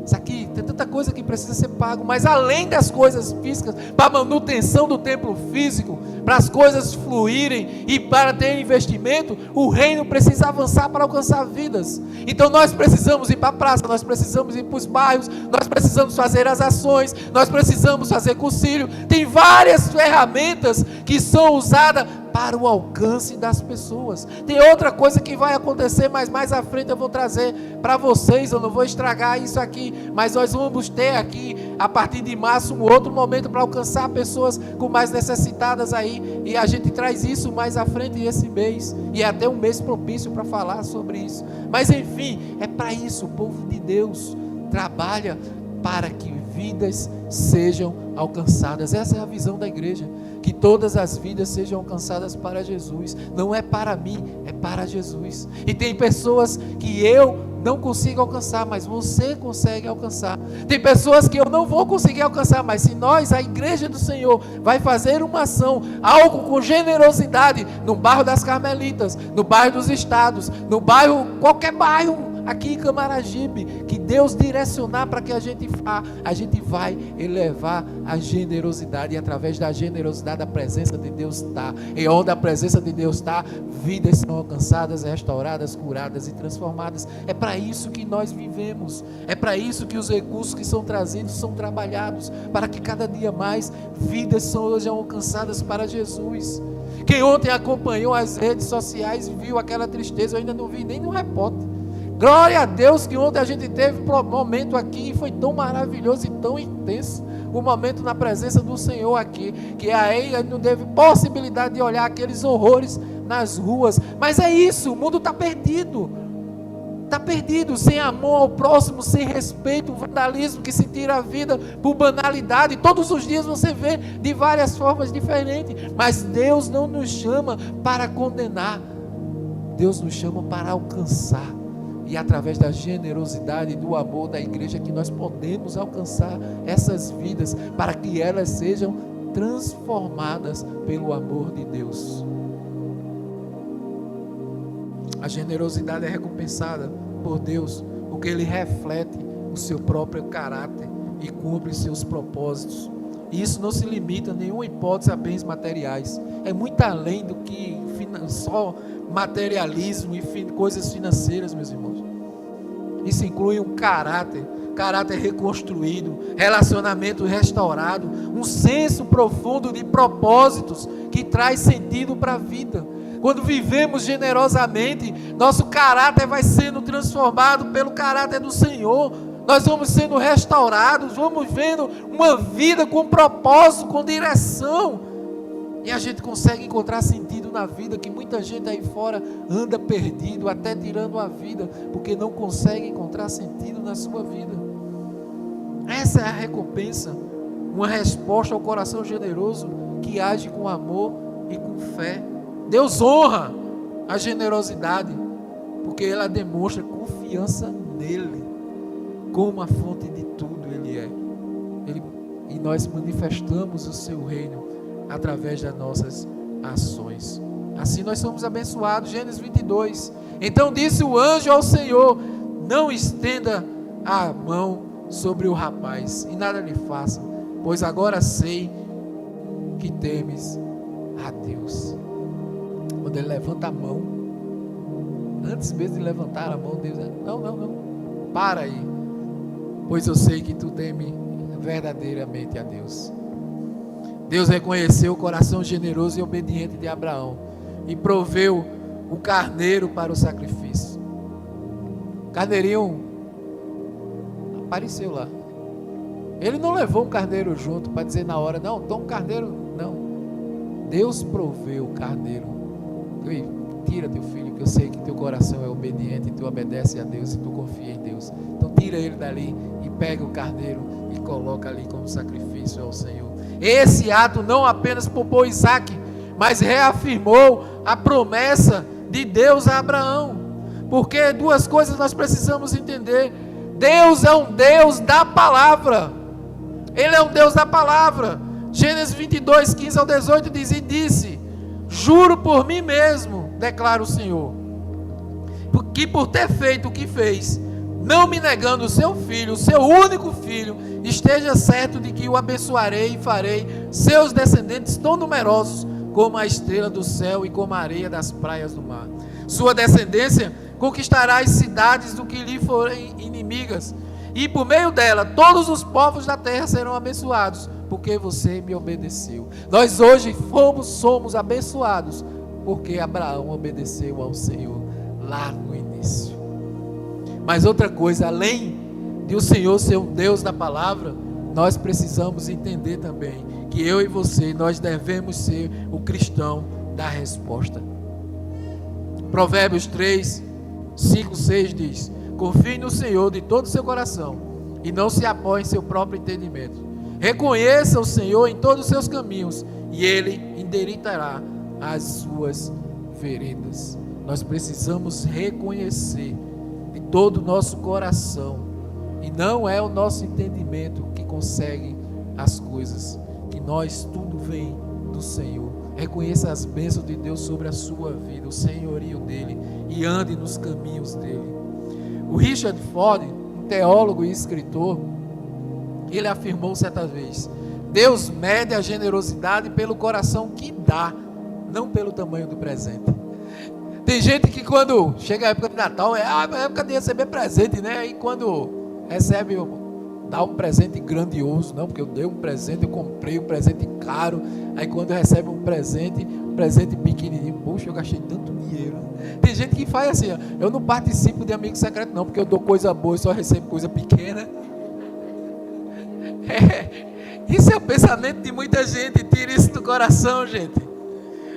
Isso aqui, tanta coisa que precisa ser pago, mas além das coisas físicas, para a manutenção do templo físico, para as coisas fluírem e para ter investimento, o reino precisa avançar para alcançar vidas. Então nós precisamos ir para a praça, nós precisamos ir para os bairros, nós precisamos fazer as ações, nós precisamos fazer concílio. Tem várias ferramentas que são usadas para o alcance das pessoas. Tem outra coisa que vai acontecer, mas mais à frente eu vou trazer para vocês, eu não vou estragar isso aqui, mas nós vamos ter aqui, a partir de março, um outro momento para alcançar pessoas com mais necessitadas aí, e a gente traz isso mais à frente esse mês, e é até um mês propício para falar sobre isso. Mas enfim, é para isso, o povo de Deus trabalha para que vidas sejam alcançadas. Essa é a visão da igreja, que todas as vidas sejam alcançadas para Jesus. Não é para mim, é para Jesus. E tem pessoas que eu não consigo alcançar, mas você consegue alcançar. Tem pessoas que eu não vou conseguir alcançar, mas se nós, a igreja do Senhor, vai fazer uma ação, algo com generosidade, no bairro das Carmelitas, no bairro dos Estados, no bairro, qualquer bairro aqui em Camaragibe, que Deus direcionar para que a gente vai elevar a generosidade, e através da generosidade a presença de Deus está, e onde a presença de Deus está, vidas são alcançadas, restauradas, curadas e transformadas. É para isso que nós vivemos, é para isso que os recursos que são trazidos são trabalhados, para que cada dia mais vidas sejam alcançadas para Jesus. Quem ontem acompanhou as redes sociais viu aquela tristeza, eu ainda não vi nem no repórter. Glória a Deus que ontem a gente teve um momento aqui e foi tão maravilhoso e tão intenso, um momento na presença do Senhor aqui, que aí não teve possibilidade de olhar aqueles horrores nas ruas. Mas é isso, o mundo está perdido, sem amor ao próximo, sem respeito, vandalismo que se tira a vida por banalidade. Todos os dias você vê de várias formas diferentes, mas Deus não nos chama para condenar, Deus nos chama para alcançar. E através da generosidade e do amor da igreja que nós podemos alcançar essas vidas, para que elas sejam transformadas pelo amor de Deus. A generosidade é recompensada por Deus, porque Ele reflete o seu próprio caráter e cumpre seus propósitos. E isso não se limita a nenhuma hipótese a bens materiais. É muito além do que só materialismo e coisas financeiras, meus irmãos. Isso inclui um caráter reconstruído, relacionamento restaurado, um senso profundo de propósitos que traz sentido para a vida. Quando vivemos generosamente, nosso caráter vai sendo transformado pelo caráter do Senhor. Nós vamos sendo restaurados, vamos vendo uma vida com propósito, com direção. E a gente consegue encontrar sentido na vida, que muita gente aí fora anda perdido, até tirando a vida, porque não consegue encontrar sentido na sua vida. Essa é a recompensa, uma resposta ao coração generoso, que age com amor e com fé. Deus honra a generosidade, porque ela demonstra confiança nele, como a fonte de tudo Ele é. E nós manifestamos o seu reino através das nossas ações. Assim nós somos abençoados. Gênesis 22. Então disse o anjo ao Senhor: não estenda a mão sobre o rapaz e nada lhe faça, pois agora sei que temes a Deus. Quando ele levanta a mão, antes mesmo de levantar a mão, Deus diz: não, para aí, pois eu sei que tu temes verdadeiramente a Deus. Deus reconheceu o coração generoso e obediente de Abraão e proveu o carneiro para o sacrifício. O carneirinho apareceu lá. Ele não levou um carneiro junto para dizer na hora: não, toma um carneiro. Não. Deus proveu o carneiro. Tira teu filho, que eu sei que teu coração é obediente e tu obedece a Deus e tu confia em Deus. Então tira ele dali e pega o carneiro e coloca ali como sacrifício ao Senhor. Esse ato não apenas poupou Isaac, mas reafirmou a promessa de Deus a Abraão. Porque duas coisas nós precisamos entender: Deus é um Deus da palavra. Ele é um Deus da palavra. Gênesis 22, 15 ao 18 diz: e disse: juro por mim mesmo, declara o Senhor, que por ter feito o que fez, não me negando o seu filho, o seu único filho, esteja certo de que o abençoarei e farei seus descendentes tão numerosos como a estrela do céu e como a areia das praias do mar. Sua descendência conquistará as cidades do que lhe forem inimigas, e por meio dela todos os povos da terra serão abençoados, porque você me obedeceu. Nós hoje somos abençoados, porque Abraão obedeceu ao Senhor lá no início. Mas outra coisa, além de o Senhor ser um Deus da palavra, nós precisamos entender também que eu e você, nós devemos ser o cristão da resposta. Provérbios 3, 5, 6 diz: confie no Senhor de todo o seu coração e não se apoie em seu próprio entendimento. Reconheça o Senhor em todos os seus caminhos e Ele endireitará as suas veredas. Nós precisamos reconhecer de todo o nosso coração, e não é o nosso entendimento que consegue as coisas, que nós tudo vem do Senhor. Reconheça as bênçãos de Deus sobre a sua vida, o senhorio dele, e ande nos caminhos dele. O Richard Ford, um teólogo e escritor, ele afirmou certa vez: Deus mede a generosidade pelo coração que dá, não pelo tamanho do presente. Tem gente que quando chega a época de Natal, é a época de receber presente, né? E quando recebe, dá um presente grandioso, não, porque eu dei um presente, eu comprei um presente caro. Aí quando recebe um presente pequenininho, poxa, eu gastei tanto dinheiro. Tem gente que faz assim, ó, eu não participo de amigo secreto não, porque eu dou coisa boa e só recebo coisa pequena. Isso é o pensamento de muita gente. Tira isso do coração, gente.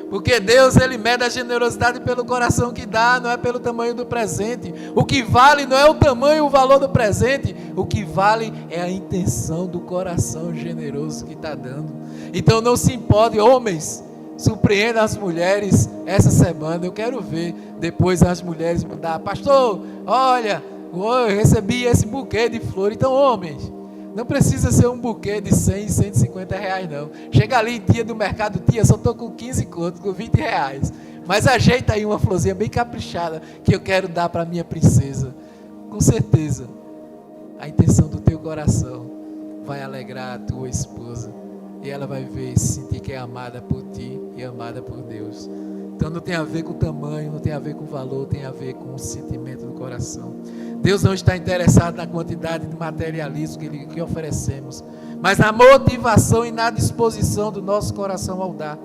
Porque Deus, Ele mede a generosidade pelo coração que dá, não é pelo tamanho do presente. O que vale não é o tamanho, o valor do presente. O que vale é a intenção do coração generoso que está dando. Então não se importe, homens, surpreenda as mulheres essa semana. Eu quero ver depois as mulheres mandar: pastor, olha, eu recebi esse buquê de flores. Então, homens, não precisa ser um buquê de 100, 150 reais não. Chega ali, dia do mercado, tia, só estou com 15 contos, com 20 reais. Mas ajeita aí uma florzinha bem caprichada, que eu quero dar para minha princesa. Com certeza, a intenção do teu coração vai alegrar a tua esposa. E ela vai ver e sentir que é amada por ti e amada por Deus. Então não tem a ver com o tamanho, não tem a ver com o valor, tem a ver com o sentimento do coração. Deus não está interessado na quantidade de materialismo que oferecemos, mas na motivação e na disposição do nosso coração ao dar.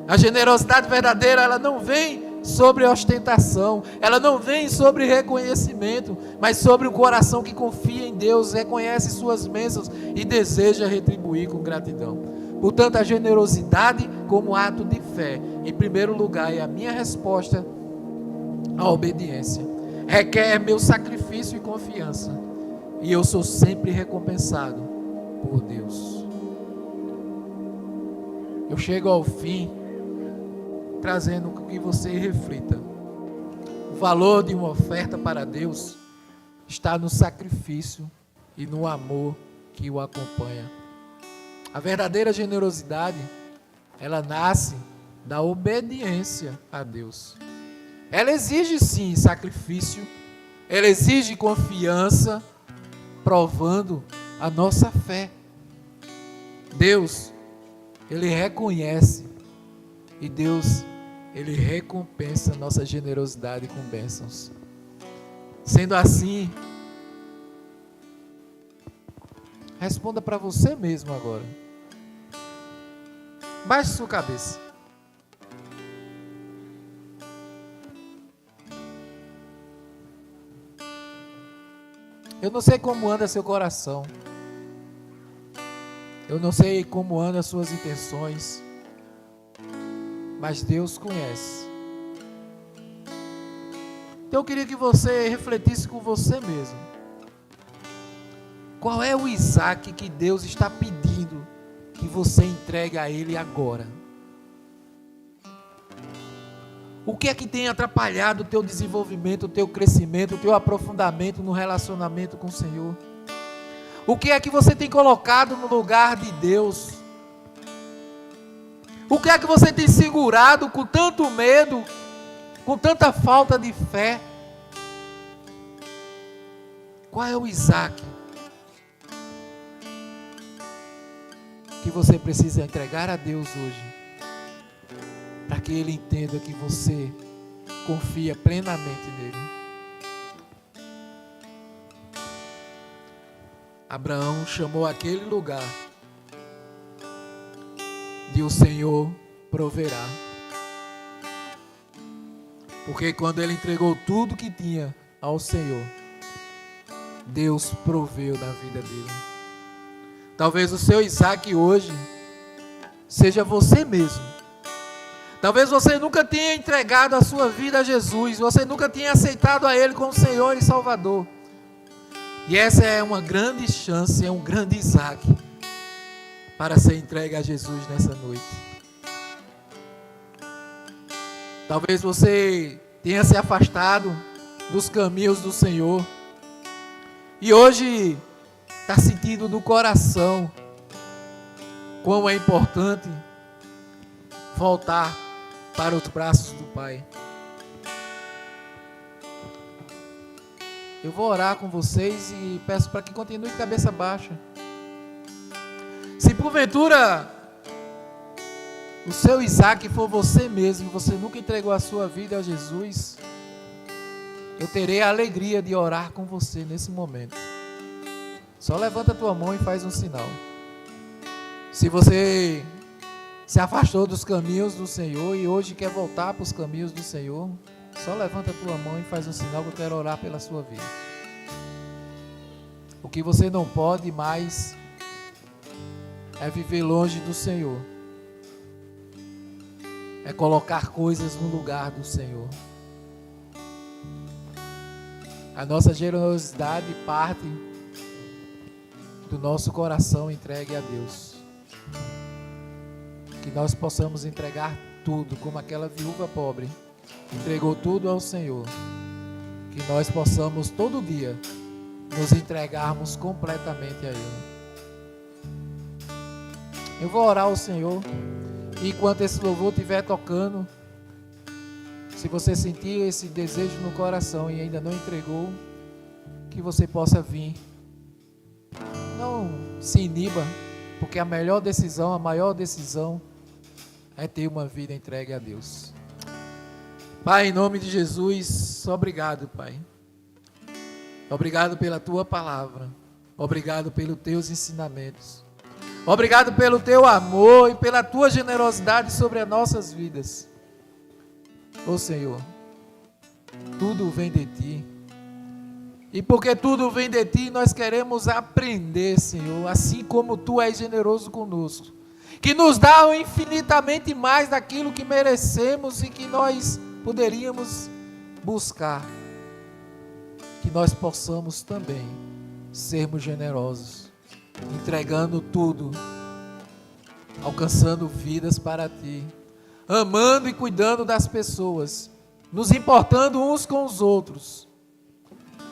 A generosidade verdadeira, ela não vem sobre ostentação, ela não vem sobre reconhecimento, mas sobre o coração que confia em Deus, reconhece suas bênçãos e deseja retribuir com gratidão. Portanto, a generosidade como ato de fé, em primeiro lugar, é a minha resposta à obediência. Requer meu sacrifício e confiança, e eu sou sempre recompensado por Deus. Eu chego ao fim trazendo que você reflita. O valor de uma oferta para Deus está no sacrifício e no amor que o acompanha. A verdadeira generosidade, ela nasce da obediência a Deus. Ela exige sim sacrifício, ela exige confiança, provando a nossa fé. Deus, Ele reconhece, e Deus, Ele recompensa a nossa generosidade com bênçãos. Sendo assim, responda para você mesmo agora. Baixe sua cabeça. Eu não sei como anda seu coração. Eu não sei como andam as suas intenções. Mas Deus conhece. Então eu queria que você refletisse com você mesmo. Qual é o Isaac que Deus está pedindo que você entregue a Ele agora? O que é que tem atrapalhado o teu desenvolvimento, o teu crescimento, o teu aprofundamento no relacionamento com o Senhor? O que é que você tem colocado no lugar de Deus? O que é que você tem segurado com tanto medo, com tanta falta de fé? Qual é o Isaac que você precisa entregar a Deus hoje, para que Ele entenda que você confia plenamente nele? Abraão chamou aquele lugar de o Senhor proverá. Porque quando ele entregou tudo que tinha ao Senhor, Deus proveu na vida dele. Talvez o seu Isaac hoje seja você mesmo. Talvez você nunca tenha entregado a sua vida a Jesus, você nunca tenha aceitado a Ele como Senhor e Salvador. E essa é uma grande chance, é um grande Isaac para ser entregue a Jesus nessa noite. Talvez você tenha se afastado dos caminhos do Senhor e hoje está sentindo no coração como é importante voltar para os braços do Pai. Eu vou orar com vocês e peço para que continue de cabeça baixa. Se porventura o seu Isaac for você mesmo, você nunca entregou a sua vida a Jesus, eu terei a alegria de orar com você nesse momento. Só levanta a tua mão e faz um sinal. Se você se afastou dos caminhos do Senhor e hoje quer voltar para os caminhos do Senhor, só levanta a tua mão e faz um sinal que eu quero orar pela sua vida. O que você não pode mais é viver longe do Senhor. É colocar coisas no lugar do Senhor. A nossa generosidade parte do nosso coração entregue a Deus. Que nós possamos entregar tudo, como aquela viúva pobre entregou tudo ao Senhor. Que nós possamos todo dia nos entregarmos completamente a Ele. Eu vou orar ao Senhor. E enquanto esse louvor estiver tocando, se você sentir esse desejo no coração e ainda não entregou, que você possa vir. Não se iniba, porque a melhor decisão, a maior decisão é ter uma vida entregue a Deus. Pai, em nome de Jesus, obrigado, Pai. Obrigado pela Tua palavra. Obrigado pelos Teus ensinamentos. Obrigado pelo Teu amor e pela Tua generosidade sobre as nossas vidas. Ó Senhor, tudo vem de Ti. E porque tudo vem de Ti, nós queremos aprender, Senhor, assim como Tu és generoso conosco, que nos dá infinitamente mais daquilo que merecemos e que nós poderíamos buscar. Que nós possamos também sermos generosos, entregando tudo, alcançando vidas para Ti, amando e cuidando das pessoas, nos importando uns com os outros,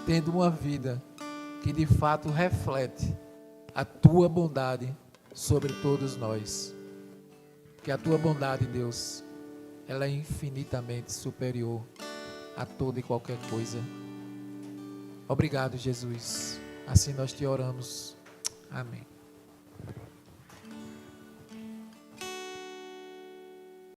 tendo uma vida que de fato reflete a Tua bondade sobre todos nós. Que a Tua bondade, Deus, ela é infinitamente superior a toda e qualquer coisa. Obrigado, Jesus. Assim nós te oramos. Amém.